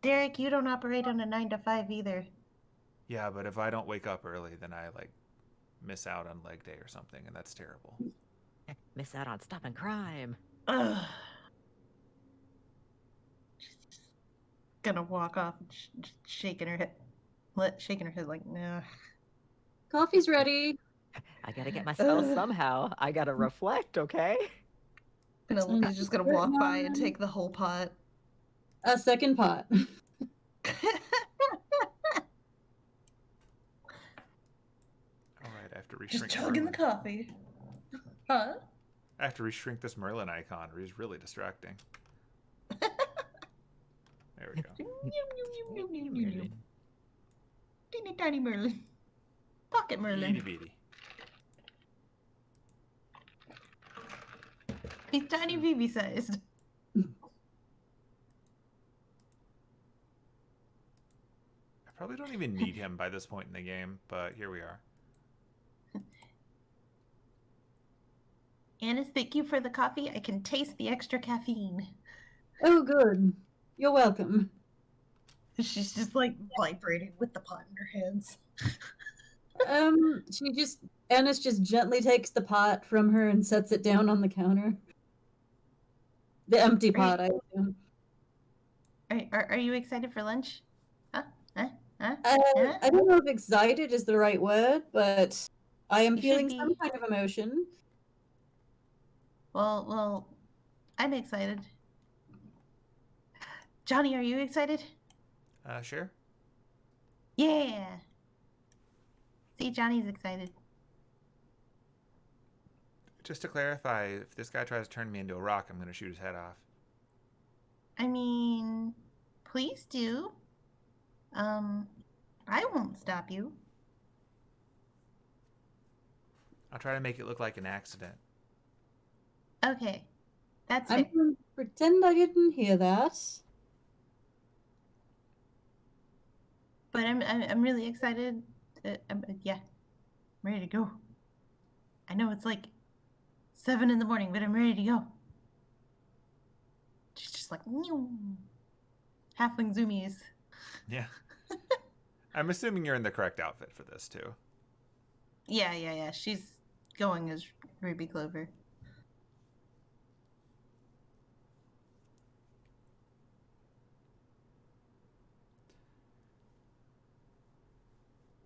Derek, you don't operate on a 9 to 5 either. Yeah, but if I don't wake up early, then I, like, miss out on leg day or something, and that's terrible. Miss out on stopping crime. Ugh. She's gonna walk off, shaking her head, like, nah. Coffee's ready. I gotta get my spells somehow. I gotta reflect, okay? Penelope's just gonna walk by and take the whole pot. A second pot. Alright, I have to reshrink Just chugging the Merlin. coffee. Huh? I have to reshrink this Merlin icon, or he's really distracting. There we go. Teeny tiny Merlin. Pocket Merlin. Itty bitty. He's tiny Vivi sized. I probably don't even need him by this point in the game, but here we are. Anise, thank you for the coffee. I can taste the extra caffeine. Oh, good. You're welcome. She's just like vibrating with the pot in her hands. Anise just gently takes the pot from her and sets it down on the counter. The empty pot, I assume. Are you excited for lunch? Huh? I don't know if excited is the right word, but I am You feeling should some be. kind of emotion. Well, I'm excited. Johnny, are you excited? Sure. Yeah. See, Johnny's excited. Just to clarify, if this guy tries to turn me into a rock, I'm going to shoot his head off. I mean, please do. I won't stop you. I'll try to make it look like an accident. Okay. That's I'm it. going to pretend I didn't hear that. But I'm really excited. I'm ready to go. I know it's like 7 in the morning, but I'm ready to go. She's just like halfling zoomies. Yeah. I'm assuming you're in the correct outfit for this, too. Yeah. She's going as Ruby Clover.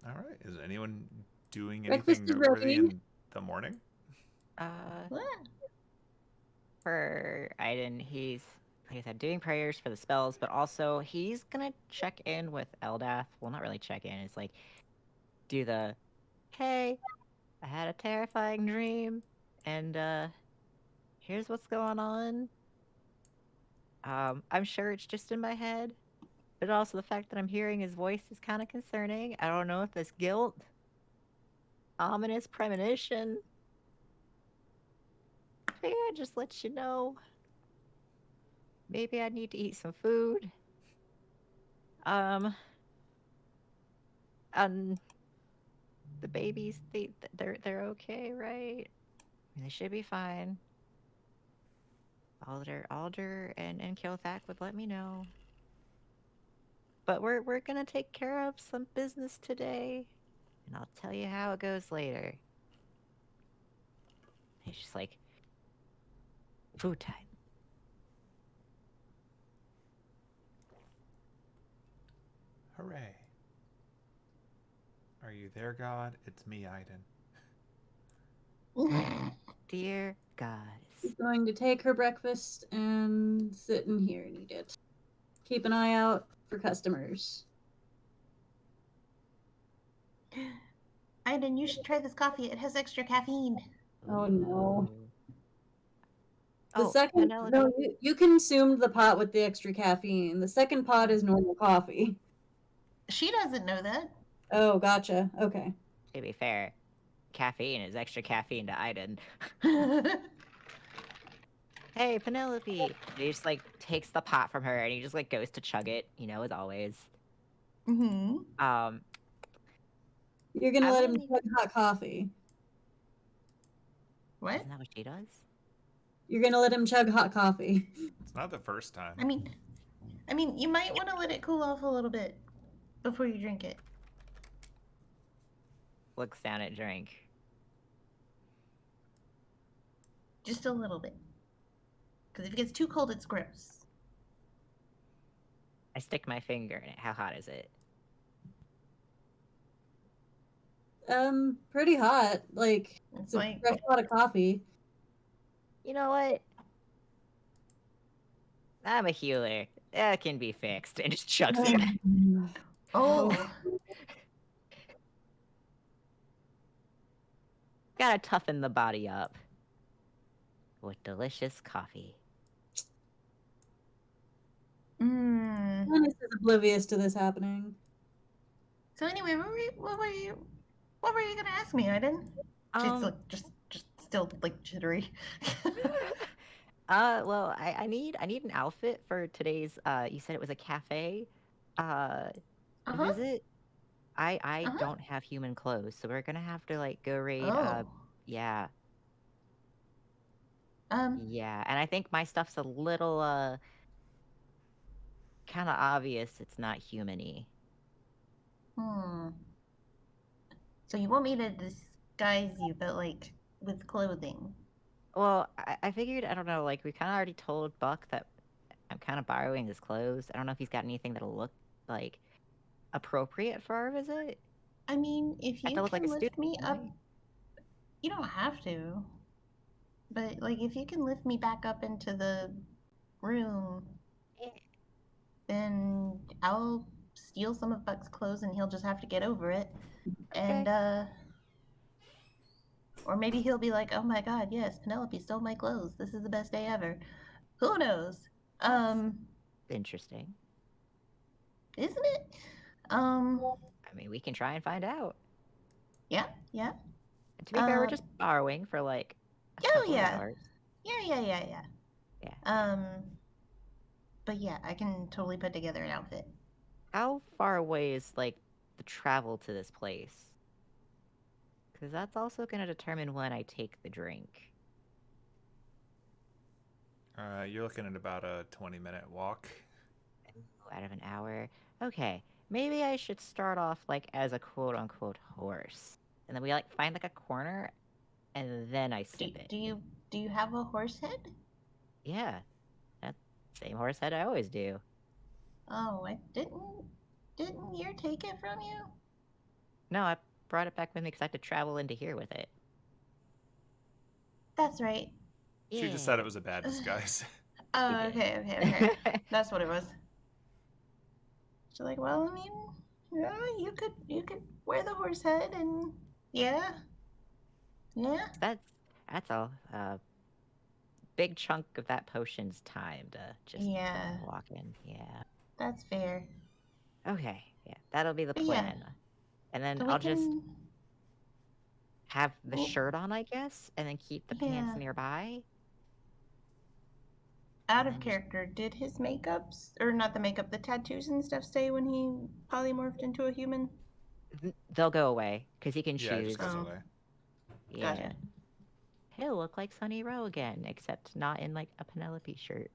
All right. Is anyone doing Breakfast anything is noteworthy ready. in the morning? For Aidin, he's, like I said, doing prayers for the spells, but also he's gonna check in with Eldath. Well, not really check in. It's like, do the, hey, I had a terrifying dream, and here's what's going on. I'm sure it's just in my head, but also the fact that I'm hearing his voice is kind of concerning. I don't know if it's guilt, ominous premonition. Maybe I just let you know. Maybe I need to eat some food. And the babies, they're okay, right? I mean, they should be fine. Alder and Kilthak would let me know. But we're gonna take care of some business today, and I'll tell you how it goes later. He's just like, food time. Hooray. Are you there, God? It's me, Aidin. Dear God. She's going to take her breakfast and sit in here and eat it. Keep an eye out for customers. Aidin, you should try this coffee. It has extra caffeine. Oh no. The Oh, second, Penelope. no, you consumed the pot with the extra caffeine. The second pot is normal coffee. She doesn't know that. Oh, gotcha. Okay. To be fair, caffeine is extra caffeine to Aidin. Hey, Penelope. He just like takes the pot from her and he just like goes to chug it, as always. Mm-hmm. You're gonna let him chug hot coffee. What? Isn't that what she does? You're gonna let him chug hot coffee. It's not the first time. I mean, you might want to let it cool off a little bit before you drink it. Looks down at drink. Just a little bit. Because if it gets too cold, it's gross. I stick my finger in it. How hot is it? Pretty hot. Like, It's it's a like, fresh pot of coffee. You know what? I'm a healer. That can be fixed. And just chucks it. oh, Gotta toughen the body up. With delicious coffee. Anise is oblivious to this happening. So anyway, what were you gonna ask me, Aidin? She's like, just still like jittery. Well, I need an outfit for today's. You said it was a cafe. Visit. I don't have human clothes, so we're gonna have to like go raid. Oh. Yeah. Um. Yeah, and I think my stuff's a little kind of obvious. It's not human-y. So you want me to disguise you, but like with clothing? Well, I figured, I don't know, like we kind of already told Buck that I'm kind of borrowing his clothes. I don't know if he's got anything that'll look like appropriate for our visit. I mean, if I you have to look can like a lift student, me up, right? you don't have to. But like, if you can lift me back up into the room, then I'll steal some of Buck's clothes, and he'll just have to get over it. Okay. And or maybe he'll be like, "Oh my God, yes, Penelope stole my clothes. This is the best day ever." Who knows? Interesting. Isn't it? I mean, we can try and find out. Yeah. And to be fair, we're just borrowing for like a couple of hours. Yeah. Yeah. But yeah, I can totally put together an outfit. How far away is like the travel to this place? Because that's also going to determine when I take the drink. You're looking at about a 20-minute walk. Out of an hour. Okay, maybe I should start off like as a quote-unquote horse, and then we like find like a corner, and then I sip it. Do you have a horse head? Yeah, that same horse head I always do. Oh, I didn't Yer take it from you? No, I brought it back with me because I had to travel into here with it. That's right. She just said it was a bad disguise. Oh, okay. That's what it was. She's like, well, I mean, yeah, you could wear the horse head, and yeah. That's all. Big chunk of that potion's time to just walk in. Yeah. That's fair. Okay, yeah, that'll be the But plan. yeah. And then So I'll just have the shirt on, I guess, and then keep the pants Yeah. nearby. Out of character, did his makeups, or not the makeup, the tattoos and stuff stay when he polymorphed into a human? They'll go away because he can Yeah, it choose. just goes away. Yeah. Gotcha. He'll look like Sunny Row again, except not in like a Penelope shirt.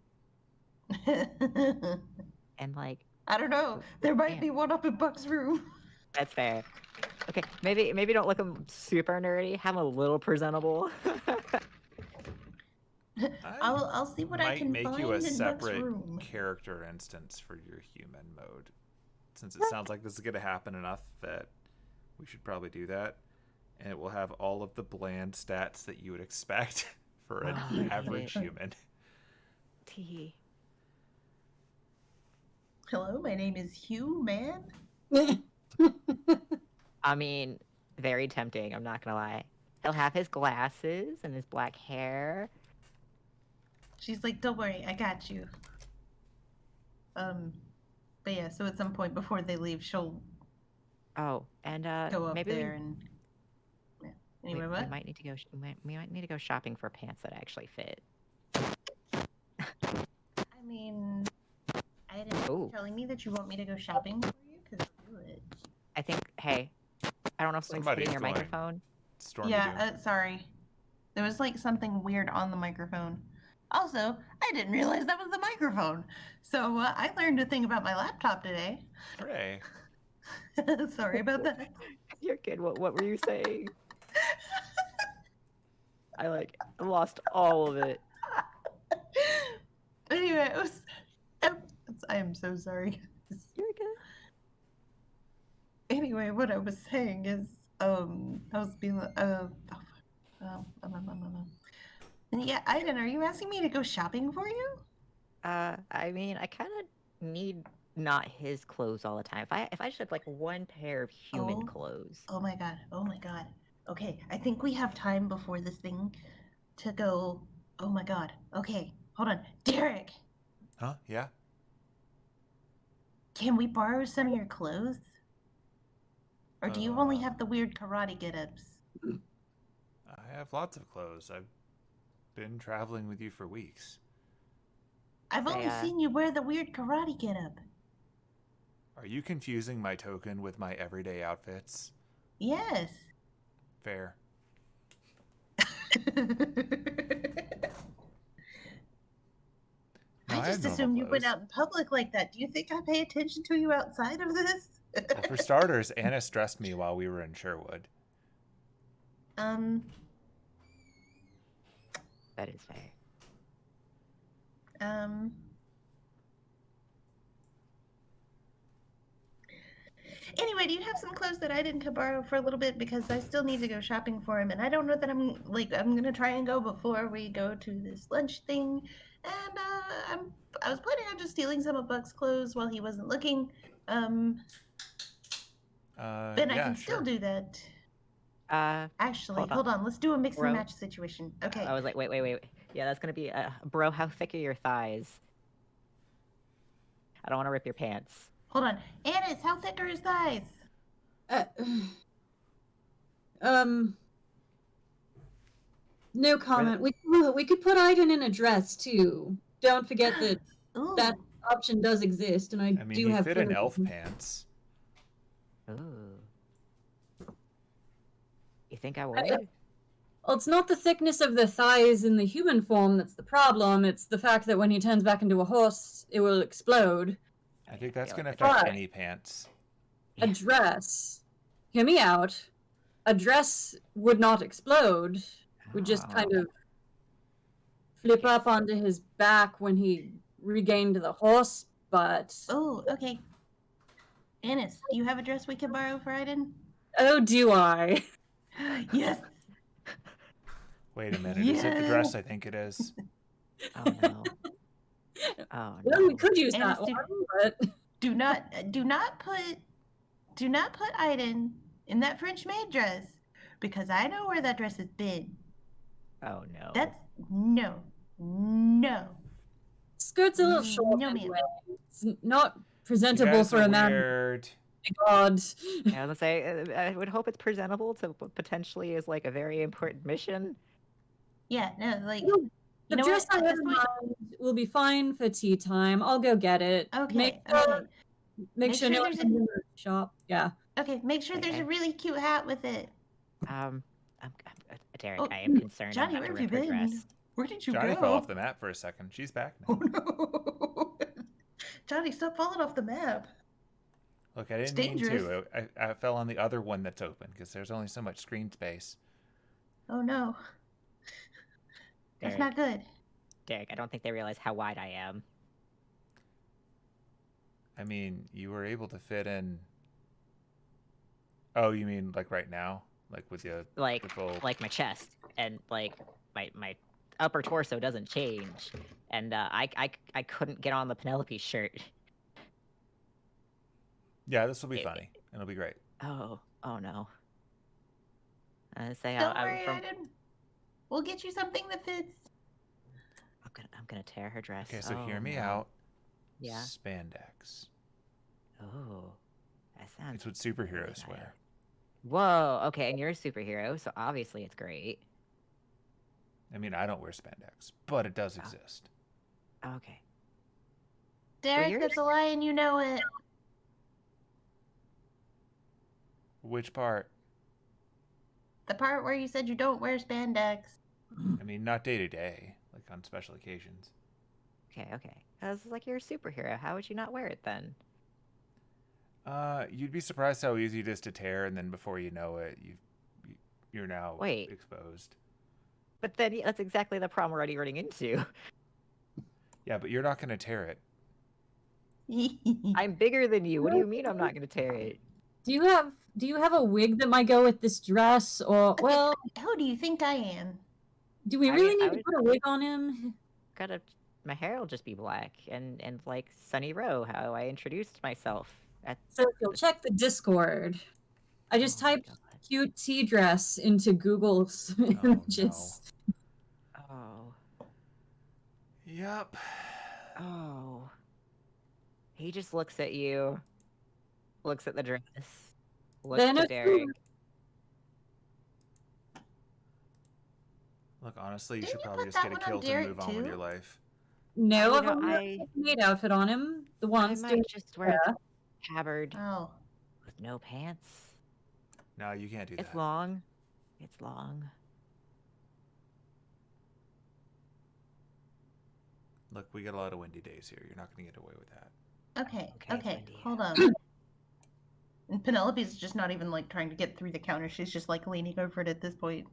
And like, I don't know. There might be one up in Buck's room. that's fair. Okay, maybe don't look him super nerdy. Have him a little presentable. I'll see what I can might find make you a in Buck's separate room. character instance for your human mode, since it sounds like this is going to happen enough that we should probably do that, and it will have all of the bland stats that you would expect for an average human. T. Hello, my name is Hugh, man. I mean, very tempting, I'm not gonna lie. He'll have his glasses and his black hair. She's like, don't worry, I got you. But yeah, so at some point before they leave, she'll Oh, and go up maybe there and yeah. Anyway, what? we might need to go. We might need to go shopping for pants that actually fit. I mean, I didn't telling me that you want me to go shopping for you, because I'll do it. I think. Hey, I don't know if something's hitting your microphone. Stormy Yeah, sorry. There was like something weird on the microphone. Also, I didn't realize that was the microphone. So I learned a thing about my laptop today. Hooray. Sorry about that. You're good. What were you saying? I lost all of it. Anyway, I am so sorry. You're good. Anyway, what I was saying is, I was being, yeah, Aidin, are you asking me to go shopping for you? I mean, I kind of need not his clothes all the time. If I just had like one pair of human clothes. Oh my god. Oh my god. Okay, I think we have time before this thing to go. Oh my god. Okay, hold on. Derek, Huh? Yeah? can we borrow some of your clothes? Or do you only have the weird karate get-ups? I have lots of clothes. I've been traveling with you for weeks. I've only seen you wear the weird karate get-up. Are you confusing my token with my everyday outfits? Yes. Fair. No, I just assumed you went out in public like that. Do you think I pay attention to you outside of this? Well, for starters, Anise dressed me while we were in Sherwood. That is fair. Anyway, do you have some clothes that Aidin could borrow for a little bit, because I still need to go shopping for him, and I don't know that I'm gonna try and go before we go to this lunch thing, and I was planning on just stealing some of Buck's clothes while he wasn't looking. But I can still do that. Actually, hold on. Let's do a mix and match situation. Okay. I was like, wait. Yeah, that's gonna be bro. How thick are your thighs? I don't want to rip your pants. Hold on, Anise, how thick are his thighs? No comment. We could put Aidin in a dress too. Don't forget that that option does exist, and I mean, do he have fit in elf pants. Ooh. You think I would? Well, it's not the thickness of the thighs in the human form that's the problem. It's the fact that when he turns back into a horse, it will explode. I think that's going to affect any pants. A dress. Hear me out. A dress would not explode. Would just kind of flip up onto his back when he regained the horse, but... Oh, okay. Anise, do you have a dress we can borrow for Aidin? Oh, do I? Yes. Wait a minute. Is it the dress I think it is? Oh no. Oh no. Well, we could use that one, but... Do not put Aidin in that French maid dress, because I know where that dress has been. Oh no. That's no. Skirt's a little short anyway. It's not presentable for a man. Weird. Oh my god. Yeah, I was gonna say, I would hope it's presentable to what potentially is like a very important mission. Yeah, no, like... The dress I have in mind will be fine for tea time. I'll go get it. Okay, Make sure no one's in the shop. Yeah. Okay, make sure there's a really cute hat with it. Derek, I am concerned. Johnny, where have you been? Where did you go? Johnny fell off the map for a second. She's back now. Oh no. Johnny, stop falling off the map. Look, I didn't mean to. I fell on the other one that's open because there's only so much screen space. Oh no. That's not good. Derek, I don't think they realize how wide I am. I mean, you were able to fit in... Oh, you mean like right now? Like with the... Like my chest. And like my upper torso doesn't change. And I couldn't get on the Penelope shirt. Yeah, this will be funny. It'll be great. Oh no. Don't worry, Aidin. We'll get you something that fits. I'm gonna tear her dress. Okay, so hear me out. Yeah. Spandex. Oh, that sounds... It's what superheroes wear. Whoa, okay, and you're a superhero, so obviously it's great. I mean, I don't wear spandex, but it does exist. Okay. Derek, that's a lie and you know it. Which part? The part where you said you don't wear spandex. I mean, not day to day. Like like on special occasions. Okay, okay. This is like you're a superhero. How would you not wear it then? You'd be surprised how easy it is to tear, and then before you know it, you're now Wait. exposed. But then that's exactly the problem we're already running into. Yeah, but you're not going to tear it. I'm bigger than you. What do you mean I'm not going to tear it? Do you have a wig that might go with this dress, or well? Who do you think I am? Do we I really mean, need to put a wig on him? My hair will just be black and like Sunny Row, how I introduced myself. So if you'll check the Discord, I just Oh my typed God. cute tea dress into Google's images. Oh. Yep. Oh. He just looks at you, looks at the dress, looks Then to it's Derek. Look, honestly, you Didn't should you probably put just that get a one on kilt and Derek move on with too? your life. No, You of know, them have a maid outfit on him. The I ones doing might just wear a tabard Oh. with no pants. No, you can't do It's that. long. It's long. Look, we get a lot of windy days here. You're not going to get away with that. Okay, Okay, it's okay, windy hold out. on. And Penelope's just not even like trying to get through the counter. She's just like leaning over it at this point.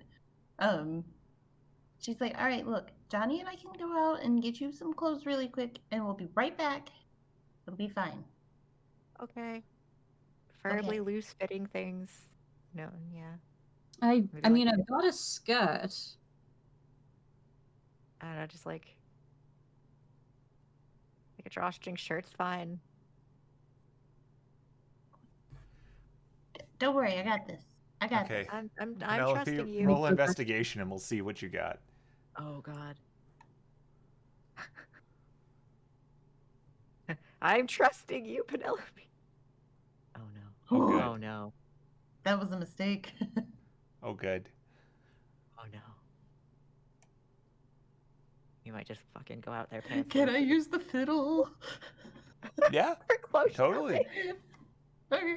She's like, all right, look, Johnny and I can go out and get you some clothes really quick, and we'll be right back. It'll be fine. Okay. Preferably Okay. loose-fitting things. No, yeah. I Maybe mean, like- I've got a skirt. I don't know, just like a drawstring shirt's fine. Don't worry, I got this. I got Okay. this. I'm Penelope, trusting you. roll investigation and we'll see what you got. Oh God. I'm trusting you, Penelope. Oh no. Oh, good. Oh no. That was a mistake. Oh, good. Oh no. You might just fucking go out there pants. Can I use the fiddle? Yeah, close totally. Okay.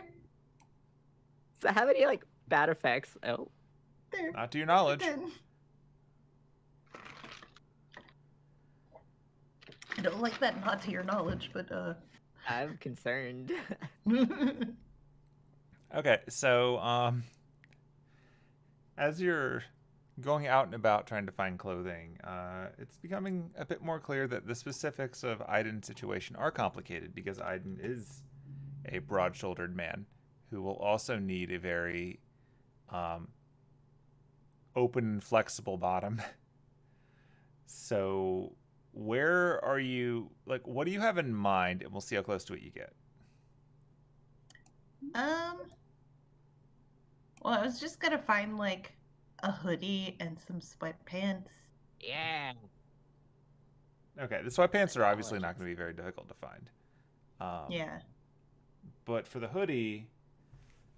So how many like bad effects? Oh. There. Not to your knowledge. Again. I don't like that not to your knowledge, but I'm concerned. Okay, so as you're going out and about trying to find clothing, it's becoming a bit more clear that the specifics of Aidin's situation are complicated because Aidin is a broad-shouldered man who will also need a very open and flexible bottom. So where are you, like, what do you have in mind? And we'll see how close to it you get. Well, I was just gonna find like a hoodie and some sweatpants. Yeah. Okay, the sweatpants are obviously not going to be very difficult to find. Yeah. But for the hoodie,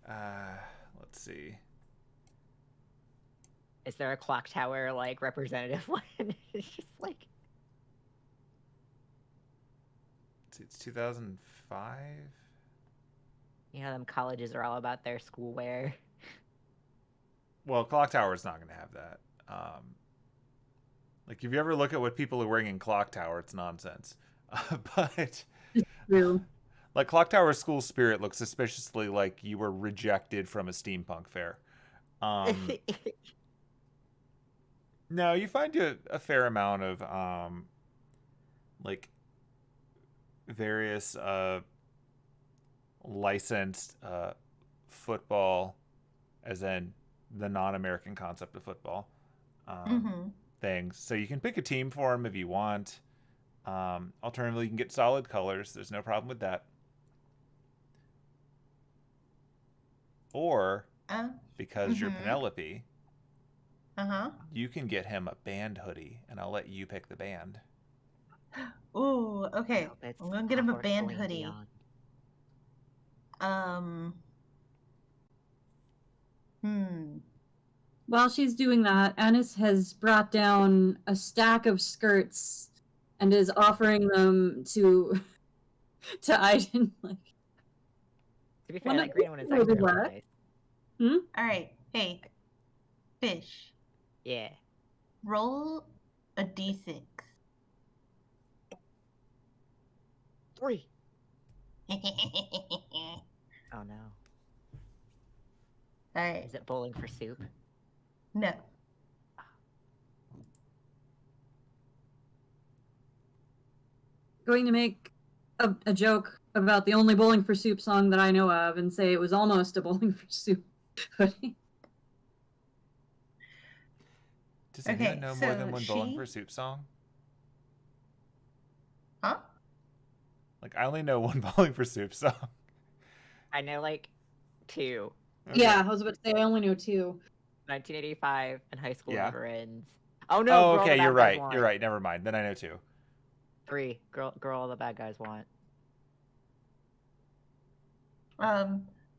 let's see. Is there a clock tower like representative one? It's just like It's 2005. you know, them colleges are all about their schoolwear. Well, Clock Tower is not going to have that. Like, if you ever look at what people are wearing in Clock Tower, it's nonsense. But True. like Clock Tower school spirit looks suspiciously like you were rejected from a steampunk fair. No, you find a fair amount of like various licensed football, as in the non-American concept of football things. So you can pick a team for them if you want. Alternatively, you can get solid colors. There's no problem with that. Or because you're Penelope, you can get him a band hoodie, and I'll let you pick the band. Ooh, okay. I'm gonna get him a band hoodie. While she's doing that, Anise has brought down a stack of skirts and is offering them to Aidin. Like, to be fair, that green one is actually really nice. All right. Hey, fish. Yeah. Roll a D6. 3. All Oh no. right. Is it bowling for soup? No. Going to make a joke about the only Bowling for Soup song that I know of and say it was almost a Bowling for Soup hoodie. Does anyone know more than so one Bowling for Soup song? Huh? Like, I only know one Bowling for Soup song. I know like 2. Okay. Yeah, I was about to say I only know 2. 1985 and High School Yeah. Never Ends. Oh no, Oh, Girl, okay, the you're Bad Guys right. Want. You're right. Never mind. Then I know 2. 3. Girl, the Bad Guys Want.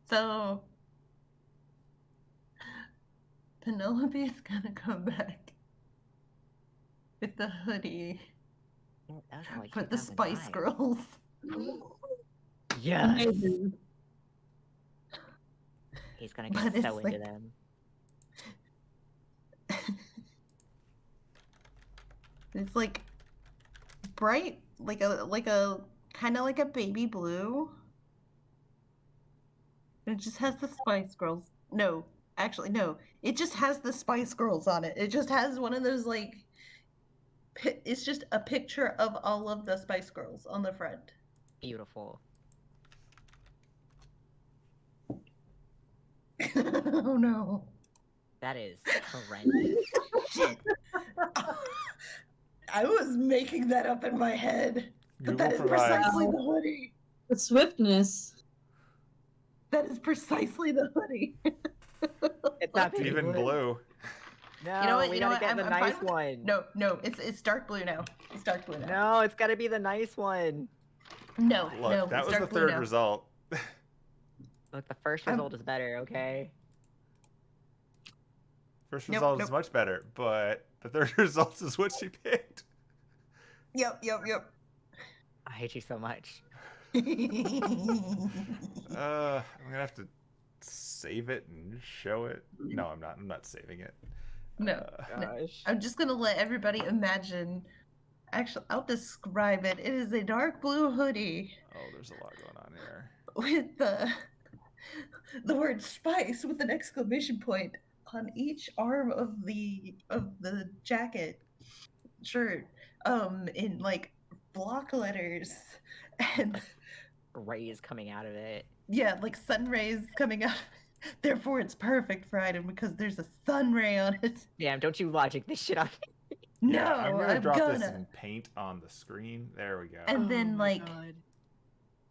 So Penelope is gonna come back with the hoodie That was from, like, for the Spice 2005. Girls. Yes. Amazing. He's gonna But get it's so into like- them. It's like bright, like a kind of like a baby blue. It just has the Spice Girls. No, actually, no. It just has the Spice Girls on it. It just has one of those like. It's just a picture of all of the Spice Girls on the front. Beautiful. Oh no! That is horrendous. Shit! I was making that up in my head, but that is Google provides- precisely the hoodie. The swiftness. That is precisely the hoodie. It's not It's even blue. No, You know what? we You know gotta what? get the I'm nice fine with- one. No, it's dark blue now. It's dark blue now. No, it's gotta be the nice one. No, Look, no, that it's was the dark blue third now. result. Look, the first result is better, okay? First Nope, result is nope. much better, but the third result is what she picked. Yep. I hate you so much. I'm gonna have to save it and show it. No, I'm not. I'm not saving it. No. Gosh. I'm just gonna let everybody imagine. Actually, I'll describe it. It is a dark blue hoodie Oh, there's a lot going on here. with the word spice with an exclamation point on each arm of the jacket shirt in like block letters and Rays coming out of it. yeah, like sun rays coming out. Therefore it's perfect for Aidin because there's a sun ray on it. Damn, don't you logic this shit up. No, Yeah, I'm gonna drop gonna. this in paint on the screen. There we go. And then like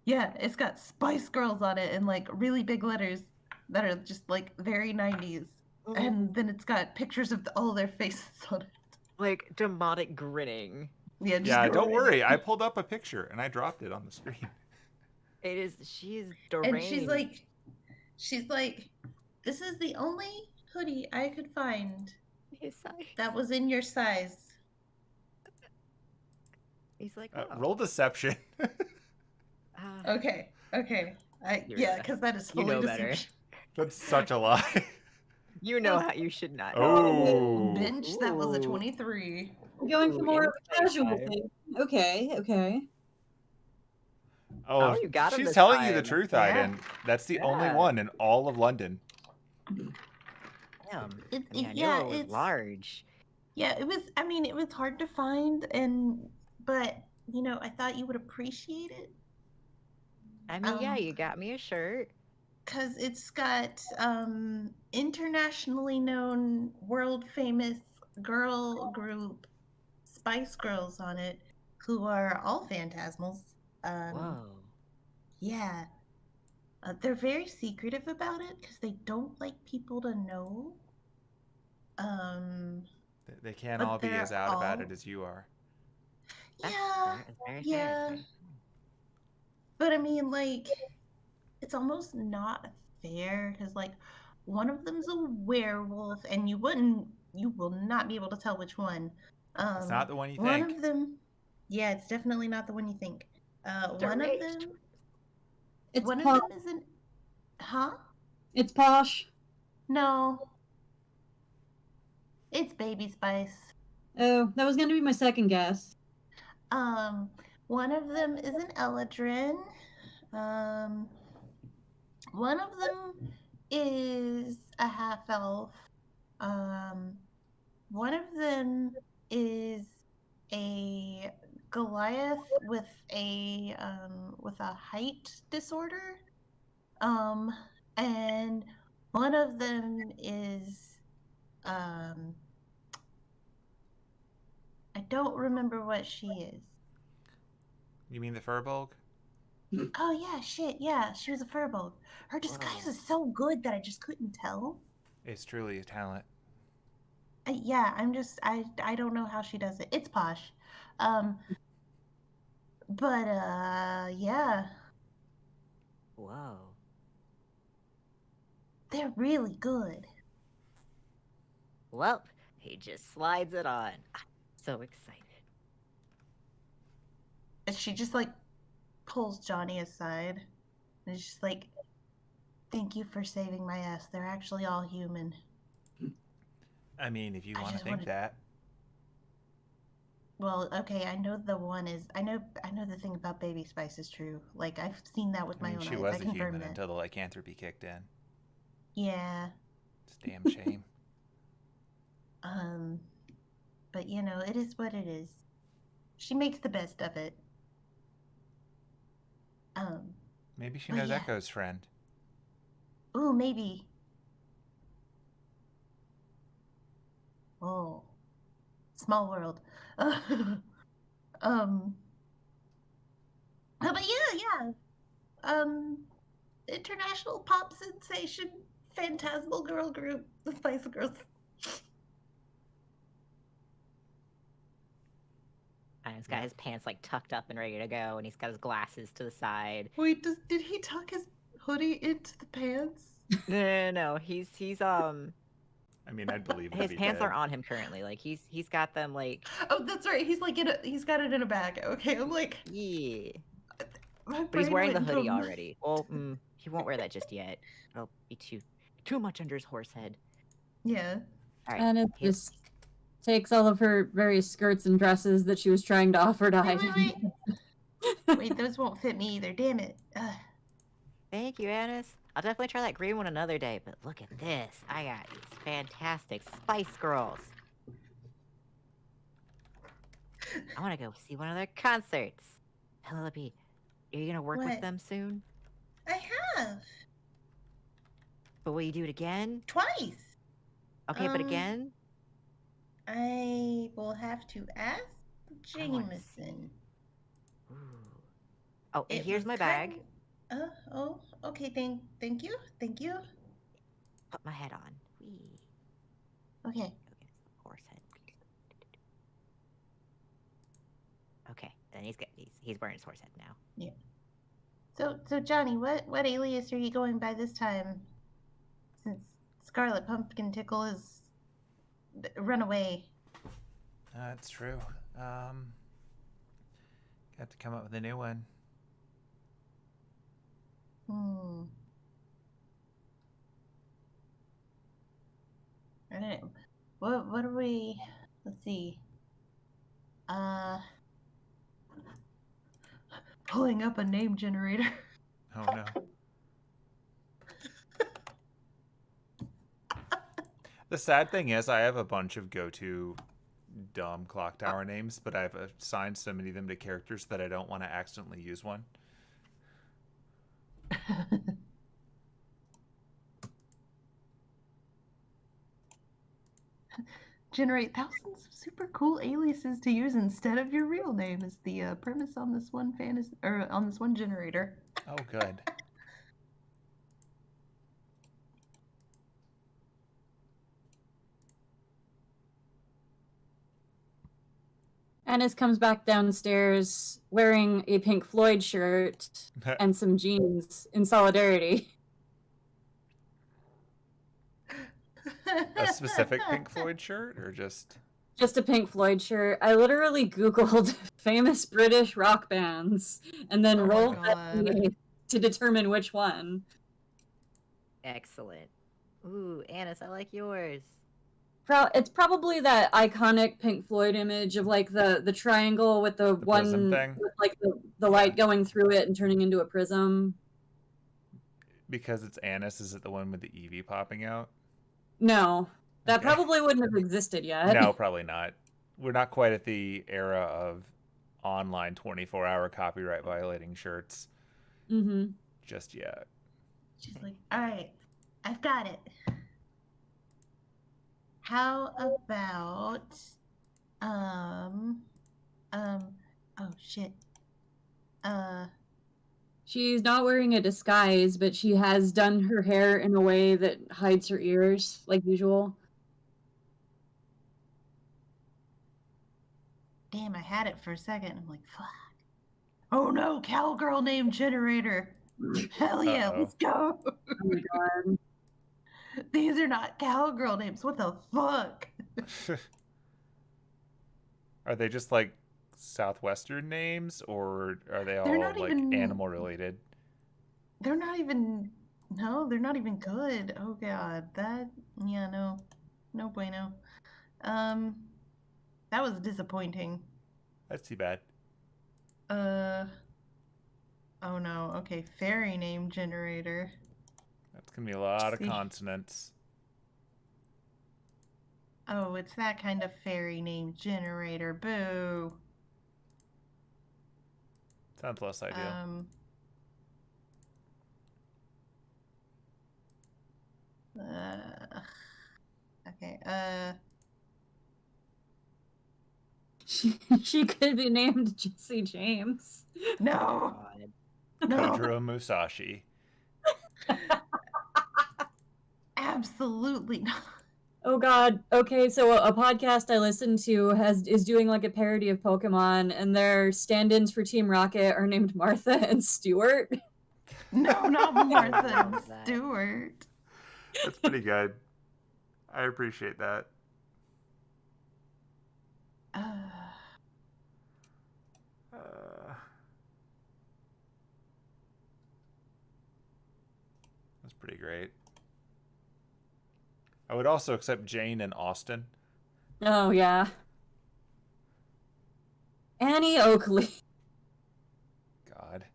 yeah, it's got Spice Girls on it in like really big letters that are just like very 90s. And then it's got pictures of all their faces on it. Like demonic grinning. Yeah, just Yeah, don't grinning. worry. I pulled up a picture and I dropped it on the screen. It is. She's deranged. And she's like, this is the only hoodie I could find His size. that was in your size. He's like, oh. Roll deception. Okay. You're Yeah, right. because that is You fully know better. deception. That's such a lie. You know how you should not. Oh. Bench, that was a Ooh. 23. Going for Ooh, more of a casual insight. thing. Okay. Oh, you got him she's this telling you the time. truth, Yeah. Aidin. That's the only Yeah. one in all of London. Damn. It- I mean, I yeah, knew it was it's- large. Yeah, it was. I mean, it was hard to find, but you know, I thought you would appreciate it I mean, yeah, Um, you got me a shirt. because it's got internationally known, world famous girl group Spice Girls on it, who are all phantasmals. Whoa. Yeah, they're very secretive about it because they don't like people to know. They can't But all be they're as out about all- it as you are. That's Yeah, fair. That's very yeah. fair. but I mean, like, it's almost not fair because, like, one of them's a werewolf, and you will not be able to tell which one. It's not the one you One think. of them, yeah, it's definitely not the one you think. One of Deranged. them, It's one posh. of them isn't. Huh? It's posh. No. It's Baby Spice. Oh, that was going to be my second guess. One of them is an Eladrin. One of them is a half elf. One of them is a Goliath with a height disorder. And one of them is I don't remember what she is. You mean the Furbolg? Oh yeah, shit, yeah, she was a Furbolg. Her disguise is so good that I just couldn't tell. It's truly a talent. Yeah, I don't know how she does it. It's posh. But yeah. Whoa. They're really good. Well, he just slides it on. I'm so excited. And she just like pulls Johnny aside. And it's just like, thank you for saving my ass. They're actually all human. I mean, if you want to think that. Well, okay, I know the one is. I know the thing about Baby Spice is true. Like I've seen that with my own eyes. She was I a human until the lycanthropy kicked in. Yeah. It's a damn shame. But you know, it is what it is. She makes the best of it. Maybe she knows Echo's friend. Ooh, maybe. Oh, small world. But yeah. International pop sensation, phantasmal girl group, the Spice Girls. And he's got his pants like tucked up and ready to go, and he's got his glasses to the side. Wait, did he tuck his hoodie into the pants? No. He's I mean, I'd believe his pants aren't on him currently. Like he's got them like. Oh, that's right. He's like he's got it in a bag. Okay, I'm like. Yeah. But he's wearing the hoodie already. Well, he won't wear that just yet. It'll be too much under his horse head. Yeah. All right. And it just takes all of her various skirts and dresses that she was trying to offer to Aidin. Wait, those won't fit me either. Damn it. Thank you, Anise. I'll definitely try that green one another day, but look at this. I got these fantastic Spice Girls. I want to go see one of their concerts. Penelope, are you going to work with them soon? I have. But will you do it again? Twice. Okay, but again? I will have to ask Jameson. Oh, and here's my bag. Oh, okay. Thank you. Put my head on. Whee. Okay. Horse head. Okay, and he's wearing his horse head now. Yeah. So Johnny, what alias are you going by this time? Since Scarlet Pumpkin Tickle has run away. That's true. Got to come up with a new one. I don't know. What are we? Let's see. Pulling up a name generator. Oh no. The sad thing is, I have a bunch of go-to dumb clock tower names, but I've assigned so many of them to characters that I don't want to accidentally use one. Generate thousands of super cool aliases to use instead of your real name is the premise on this one on this one generator. Oh, good. Anise comes back downstairs wearing a Pink Floyd shirt and some jeans in solidarity. A specific Pink Floyd shirt, or just a Pink Floyd shirt? I literally Googled famous British rock bands and then rolled that to determine which one. Excellent. Ooh, Anise, I like yours. It's probably that iconic Pink Floyd image of like the triangle with the prism one thing? with like the light going through it and turning into a prism. Because it's Anise, is it the one with the Eevee popping out? No, that Okay. probably wouldn't have existed yet. No, probably not. We're not quite at the era of online 24-hour copyright violating shirts just yet. She's like, all right, I've got it. How about, oh shit. She's not wearing a disguise, but she has done her hair in a way that hides her ears, like usual. Damn, I had it for a second. I'm like, fuck. Oh no, cowgirl name generator. Hell yeah, let's go. Oh my god. These are not cowgirl names. What the fuck? Are they just like Southwestern names, or are they all like even animal related? They're not even. No, they're not even good. Oh god, no bueno. That was disappointing. That's too bad. Oh no. Okay, fairy name generator. That's gonna be a lot of consonants. Oh, it's that kind of fairy name generator. Boo. Sounds less ideal. Okay. She could be named Jesse James. No. No. Pedro Musashi. Absolutely not. Oh god. Okay, so a podcast I listened to is doing like a parody of Pokemon, and their stand-ins for Team Rocket are named Martha and Stuart. No, not Martha and Stuart. That's pretty good. I appreciate that. That's pretty great. I would also accept Jane and Austin. Oh yeah. Annie Oakley. God.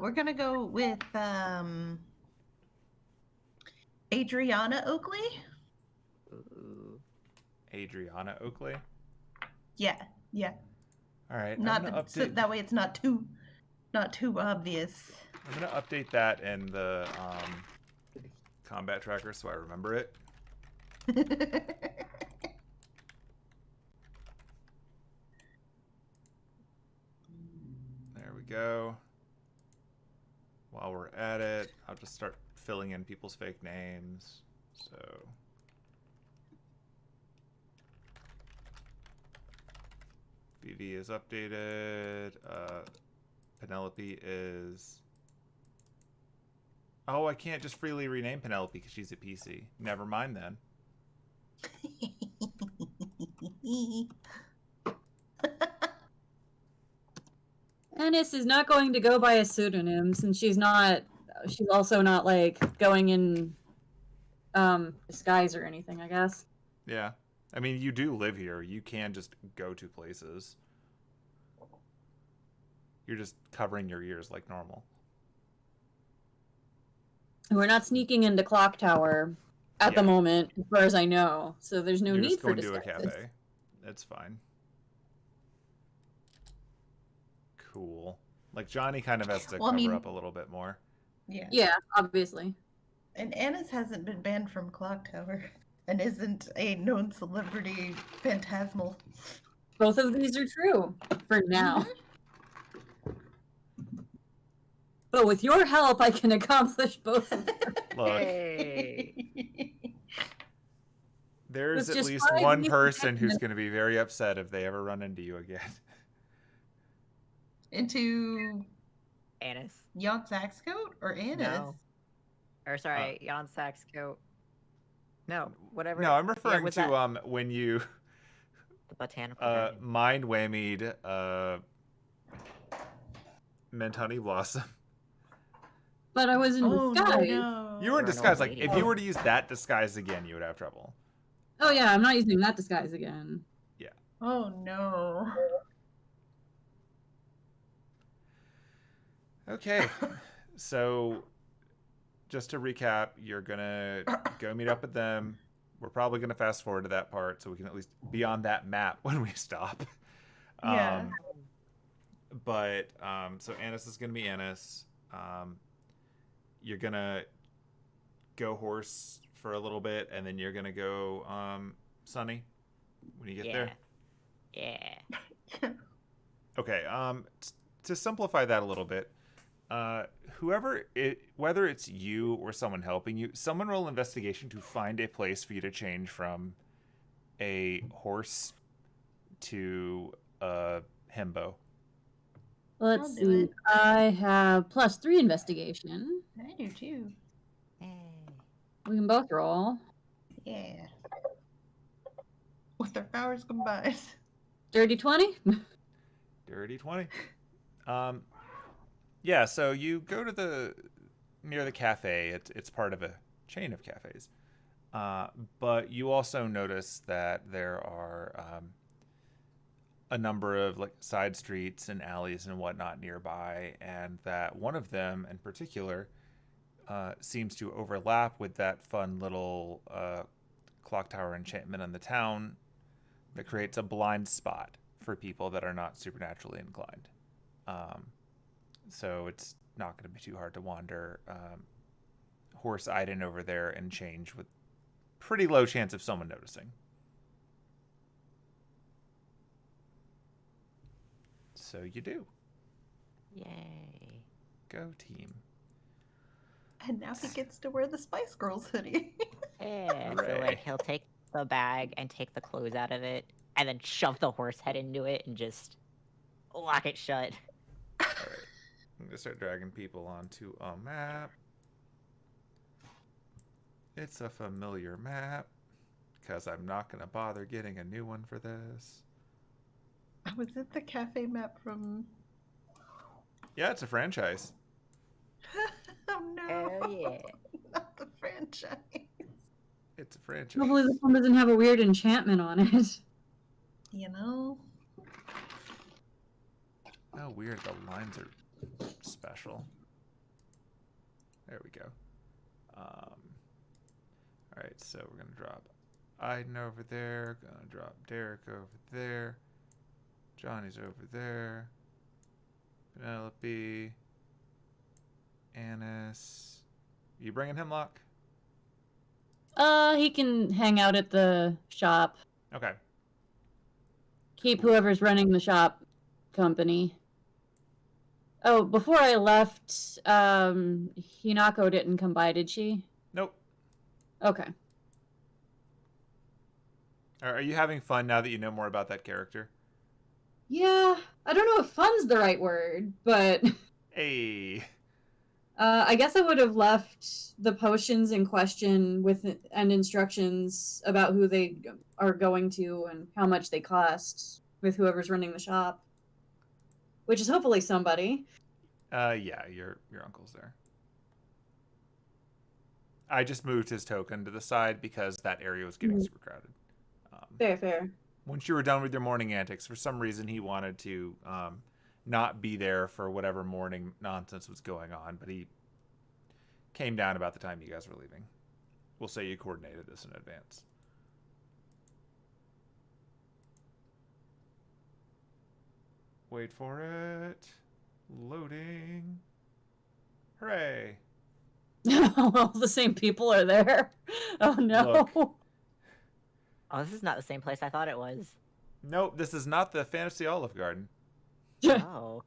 We're gonna go with Adriana Oakley. Ooh. Adriana Oakley. Yeah. All right. So that way it's not too obvious. I'm gonna update that in the combat tracker so I remember it. There we go. While we're at it, I'll just start filling in people's fake names. So VV is updated. Penelope is... Oh, I can't just freely rename Penelope because she's a PC. Never mind then. Anise is not going to go by a pseudonym since she's also not like going in disguise or anything, I guess. Yeah. I mean, you do live here. You can just go to places. You're just covering your ears like normal. We're not sneaking into Clock Tower at the moment, as far as I know. So there's no need for disguises. You're just going to a cafe. That's fine. Cool. Like, Johnny kind of has to cover up a little bit more. Yeah, obviously. And Anise hasn't been banned from Clock Tower and isn't a known celebrity phantasmal. Both of these are true for now. But with your help, I can accomplish both of them. Look, there's at least one person who's going to be very upset if they ever run into you again. Into Anise. Jan Saxcoat or Anise? No. Or sorry, Jan Saxcoat. No, whatever. No, I'm referring to when you the botanical mind whammied Mint Honey Blossom. But I was in disguise. No. You were in You're an old disguise. Like, lady. if you were to use that disguise again, you would have trouble. Oh yeah, I'm not using that disguise again. Oh no. Okay. So, just to recap, you're going to go meet up with them. We're probably going to fast forward to that part so we can at least be on that map when we stop. Yeah. So Anise is going to be Anise. You're going to go horse for a little bit, and then you're going to go Sunny when you get there. Yeah. Okay. To simplify that a little bit, whether it's you or someone helping you, someone roll investigation to find a place for you to change from a horse to a himbo. Let's I'll do see. it. I have +3 investigation. I do too. We can both roll. Yeah. With their powers combined. Dirty 20. Dirty 20. Yeah, so you go to near the cafe. It's part of a chain of cafes. But you also notice that there are a number of like side streets and alleys and whatnot nearby, and that one of them in particular seems to overlap with that fun little clock tower enchantment in the town that creates a blind spot for people that are not supernaturally inclined. So it's not going to be too hard to wander horse Aidin over there and change with pretty low chance of someone noticing. So you do. Yay. Go team. And now he gets to wear the Spice Girls hoodie. Yeah. So Hooray. like he'll take the bag and take the clothes out of it, and then shove the horse head into it and just lock it shut. All right. I'm going to start dragging people onto a map. It's a familiar map because I'm not going to bother getting a new one for this. Was it the cafe map from... Yeah, it's a franchise. Oh no. Oh yeah. Not the franchise. It's a franchise. Hopefully this one doesn't have a weird enchantment on it. You know? Oh, weird. The lines are special. There we go. All right, so we're going to drop Aidin over there. Going to drop Derek over there. Johnny's over there. Penelope. Anise. You bringing Hemlock? He can hang out at the shop. Okay. Keep whoever's running the shop company. Oh, before I left, Hinako didn't come by, did she? Nope. Okay. Are you having fun now that you know more about that character? Yeah, I don't know if fun's the right word, but Hey. I guess I would have left the potions in question and instructions about who they are going to and how much they cost with whoever's running the shop, which is hopefully somebody. Yeah, your uncle's there. I just moved his token to the side because that area was getting super crowded. Fair. Once you were done with your morning antics, for some reason he wanted to not be there for whatever morning nonsense was going on, but he came down about the time you guys were leaving. We'll say you coordinated this in advance. Wait for it. Loading. Hooray. All the same people are there. Oh no. Look. Oh, this is not the same place I thought it was. Nope, this is not the Fantasy Olive Garden. Oh.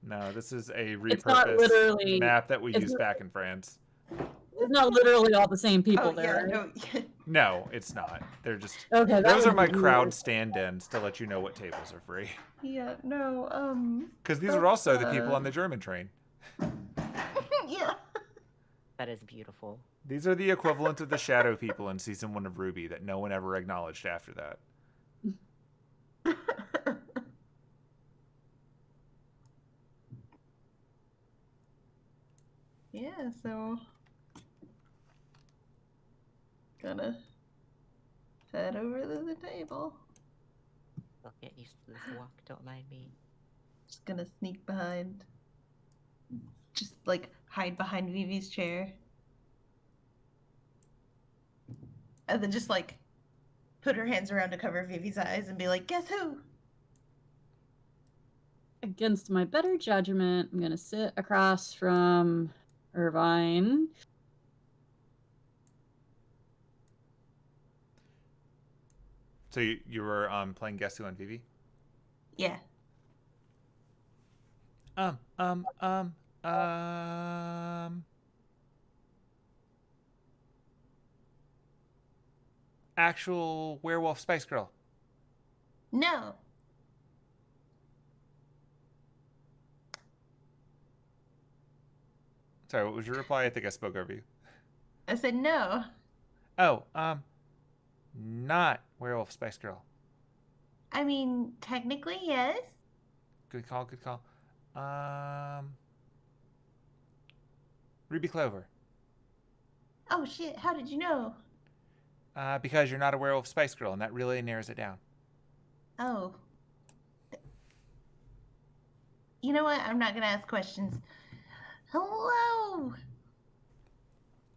No, this is a It's not repurposed literally- map that we it's used not- back in France. It's not literally all the same people Oh, there. yeah, right? no. No, it's not. They're just... Okay, that Those are would my be crowd weird. stand-ins to let you know what tables are free. Yeah, no, Because these are also the people on the German train. yeah. That is beautiful. These are the equivalent of the shadow people in season 1 of RWBY that no one ever acknowledged after that. Yeah, so gonna head over to the table. I'll get used to this walk, don't mind me. Just gonna sneak behind. Just like hide behind Vivi's chair. And then just like put her hands around to cover Vivi's eyes and be like, guess who? Against my better judgment, I'm gonna sit across from Irvine. So you were playing Guess Who on Vivi? Yeah. Actual werewolf Spice Girl. No. Sorry, what was your reply? I think I spoke over you. I said no. Oh, not werewolf Spice Girl. I mean, technically, yes. Good call, good call. Ruby Clover. Oh shit, how did you know? Because you're not a werewolf Spice Girl, and that really narrows it down. Oh. You know what? I'm not gonna ask questions. Hello!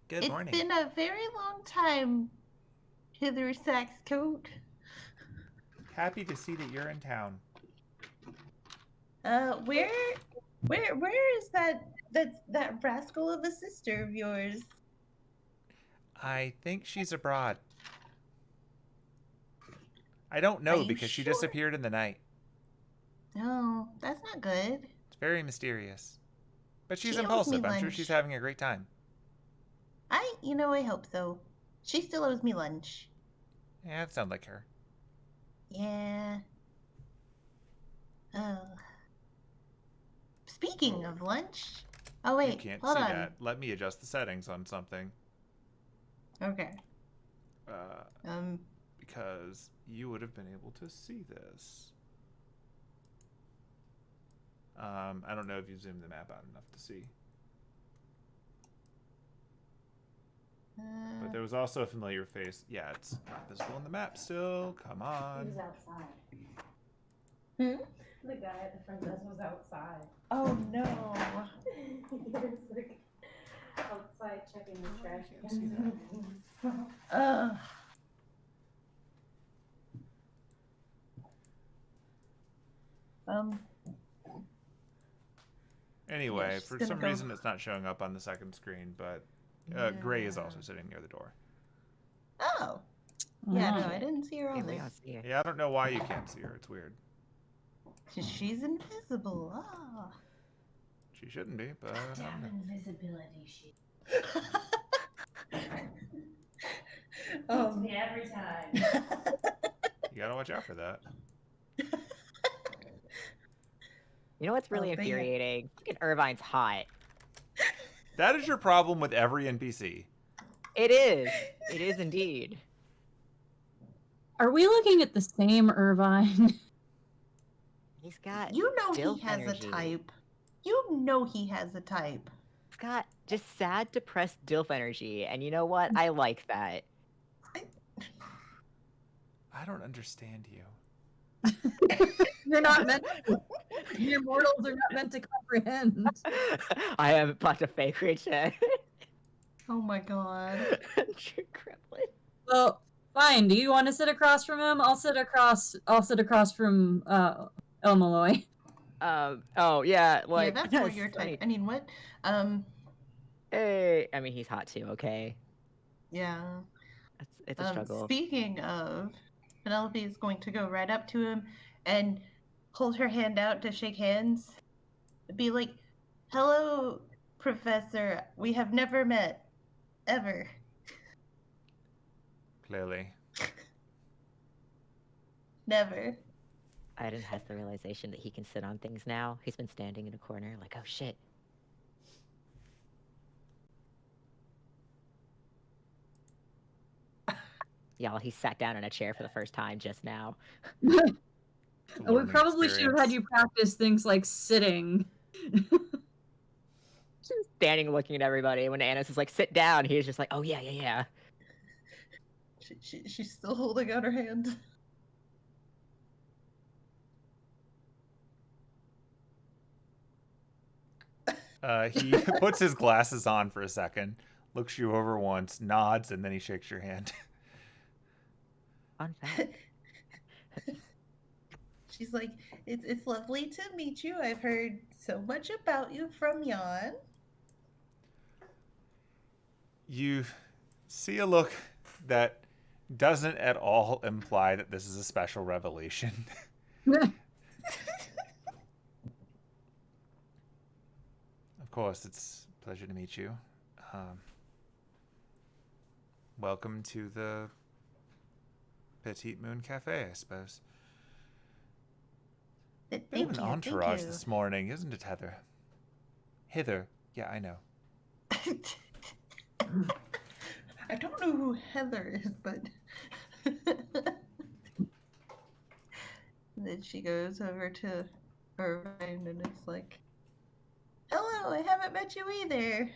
Good morning. It's been a very long time, Hither Saxcoat. Happy to see that you're in town. Where is that rascal of a sister of yours? I think she's abroad. I don't know because she disappeared in the night. No, that's not good. It's very mysterious. But she's She owes impulsive. me I'm sure lunch. she's having a great time. I hope so. She still owes me lunch. Yeah, that sounds like her. Yeah. Oh. Speaking of lunch. Oh wait, You can't hold see on. that. Let me adjust the settings on something. Okay. Because you would have been able to see this. I don't know if you zoomed the map out enough to see. But there was also a familiar face. Yeah, it's not visible on the map still. Come on. He was outside. Hmm? The guy at the front desk was outside. Oh no. He was like outside checking the trash can't see cans. Anyway, she's for gonna some go- reason it's not showing up on the second screen, but Gray is also sitting near the door. Oh. Yeah, Oh. no, I didn't see her Hey, on we there. don't see it. Yeah, I don't know why you can't see her. It's weird. She's invisible. Ah. She shouldn't be, but I don't Damn know. invisibility sheet. Um, Me every time. You gotta watch out for that. You know what's really but yeah. infuriating? Fucking Irvine's hot. That is your problem with every NPC. It is. It is indeed. Are we looking at the same Irvine? He's got You know dilf he has energy. a type. You know he has a type. He's got just sad, depressed dilf energy, and you know what? I like that. I don't understand you. You're not meant to. Mere mortals are not meant to comprehend. I am about to fake rage it. Oh my god. True Kremlin. Well, fine. Do you want to sit across from him? I'll sit across from El-Melloi. Oh yeah, like yeah, that's more your type. I mean, what? Hey, I mean he's hot too. Okay, Yeah. it's a struggle. Speaking of, Penelope is going to go right up to him and hold her hand out to shake hands. Be like, "Hello, Professor. We have never met. Ever." Clearly. Never. Aidin has the realization that he can sit on things now. He's been standing in a corner like, oh shit. Y'all, he sat down in a chair for the first time just now. It's a We learning probably should have had experience. you practice things like sitting. She's standing looking at everybody. When Anise is like, sit down, he's just like, oh, yeah, yeah, yeah. She's still holding out her hand. He puts his glasses on for a second, looks you over once, nods, and then he shakes your hand. Fun fact. She's like, it's lovely to meet you. I've heard so much about you from Jan. You see a look that doesn't at all imply that this is a special revelation. Of course, it's a pleasure to meet you. Welcome to the Petite Moon Cafe, I suppose. Thank Bit of an you, entourage thank you. this morning, isn't it, Heather? Hither. Yeah, I know. I don't know who Heather is, but then she goes over to Irvine and is like, hello, I haven't met you either.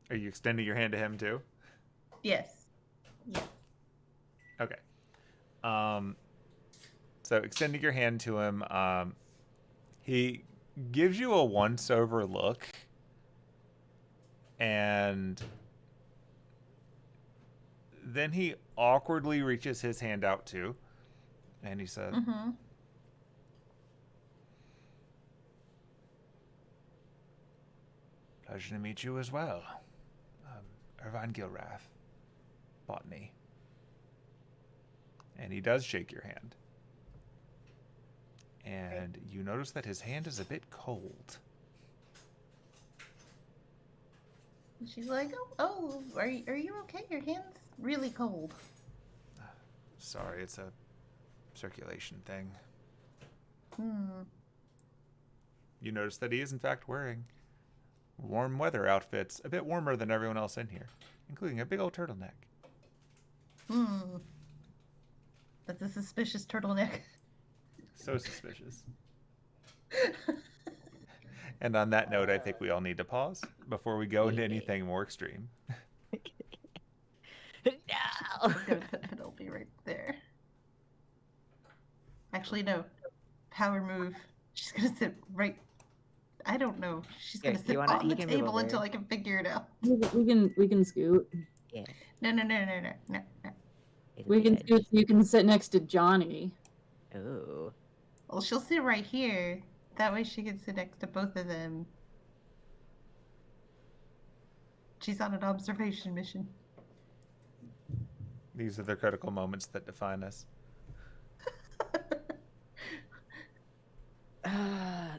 Are you extending your hand to him too? Yes. Okay. So extending your hand to him, he gives you a once-over look, and then he awkwardly reaches his hand out too, and he says, Mm-hmm. pleasure to meet you as well. Irvine Gilrath, botany. And he does shake your hand. And you notice that his hand is a bit cold. She's like, oh, are you okay? Your hand's really cold. Sorry, it's a circulation thing. You notice that he is in fact wearing warm weather outfits, a bit warmer than everyone else in here, including a big old turtleneck. That's a suspicious turtleneck. So suspicious. And on that note, I think we all need to pause before we go into anything more extreme. No! I'm gonna put Penelope right there. Actually, no. Power move. She's gonna sit right. I don't know. She's Here, gonna you sit wanna- on you the can move table over. until I can figure it out. We can scoot. Yeah. No. It's We the can edge. scoot so you can sit next to Johnny. Ooh. Well, she'll sit right here. That way she can sit next to both of them. She's on an observation mission. These are the critical moments that define us.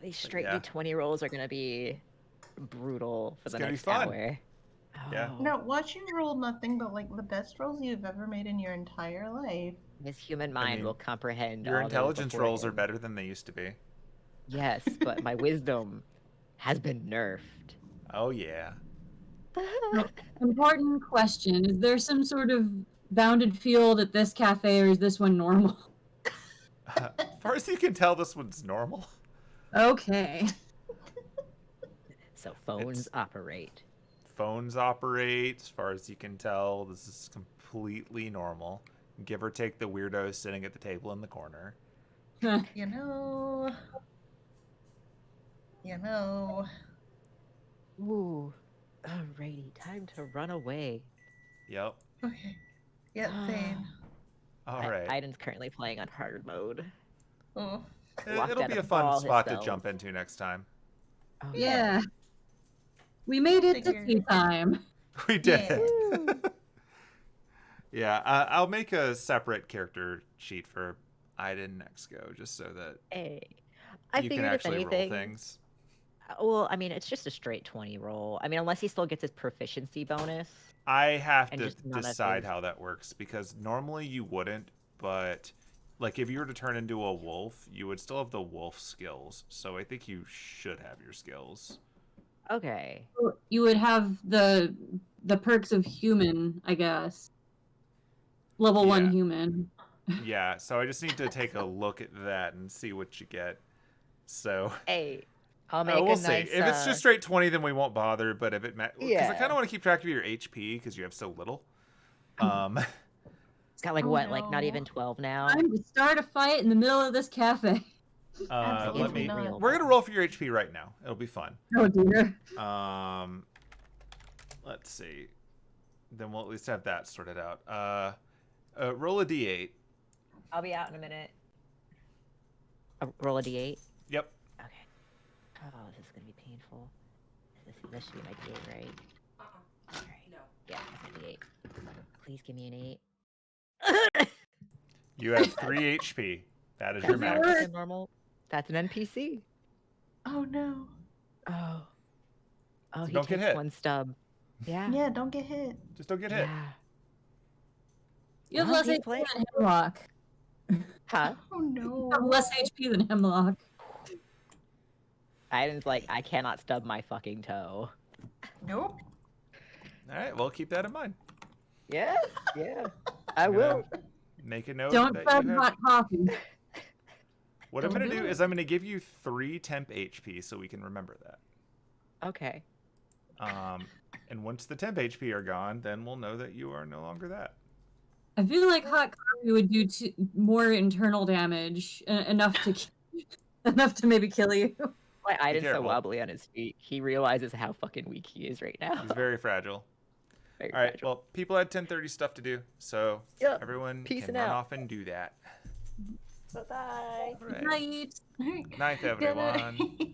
These straight yeah. D20 rolls are gonna be brutal for It's the gonna be next fun. hour. Yeah. Oh, No, watch you roll nothing but like the best rolls you've ever made in your entire life. his human mind mean, will comprehend Your all those intelligence before rolls are him. better than they used to be. Yes, but my wisdom has been nerfed. Oh, yeah. Important question. Is there some sort of bounded field at this cafe, or is this one normal? As far as you can tell, this one's normal. Okay. So phones It's- operate. Phones operate. As far as you can tell, this is completely normal. Give or take the weirdos sitting at the table in the corner. You know. Ooh. Alrighty, time to run away. Yep. Okay. Yeah, same. All right. Aidin's currently playing on hard mode. Oh. Locked It'll out be a of fun all his spot to spells. jump into next time. Oh, Yeah. We made it to Figure. tea time. We did Yeah. it. Yeah, I'll make a separate character sheet for Aidin next go, just so that Hey. I you can figured if actually anything, roll things. well, I mean, it's just a straight 20 roll. I mean, unless he still gets his proficiency bonus. I have And to just none of decide his- how that works, because normally you wouldn't, but like if you were to turn into a wolf, you would still have the wolf skills. So I think you should have your skills. Okay. You would have the perks of human, I guess. Level Yeah. 1 human. Yeah, so I just need to take a look at that and see what you get. So Hey, I'll make we'll a see. nice. If it's just straight 20, then we won't bother. But if it because I Yeah. kind of want to keep track of your HP because you have so little. It's got like Oh, what, like not no. even 12 now. Time to start a fight in the middle of this cafe. Absolutely not. Real. We're gonna roll for your HP right now. It'll be fun. Oh dear. Let's see. Then we'll at least have that sorted out. Roll a d8. I'll be out in a minute. Roll a d8. Yep. Okay. Oh, this is gonna be painful. This should be my d8, right? All right. No. Yeah, that's my d8. Please give me an 8. You have 3 HP. That is your That's max. not a normal. That's an NPC. Oh no. Oh. Oh, So he don't get takes hit. 1 stub. Yeah. Yeah, don't get hit. Just don't get hit. Yeah. You have Well, less he's HP playing- than Hemlock. Huh? Oh You no. have less HP than Hemlock. Aiden's like, I cannot stub my fucking toe. Nope. All right. Well, keep that in mind. Yeah. Yeah. I I'm will. gonna Make a note. Don't that grab you have... hot coffee. What I'm Don't gonna do do it. is I'm gonna give you 3 temp HP so we can remember that. Okay. And once the temp HP are gone, then we'll know that you are no longer that. I feel like hot coffee would do more internal damage, enough to maybe kill you. Why Aiden's so careful. wobbly on his feet. He realizes how fucking weak he is right now. He's very fragile. Very All right. fragile. Well, people had 10:30 stuff to do, so Yep. everyone Peace can and run out. off and do that. Bye-bye. All right. Night. Night, everyone.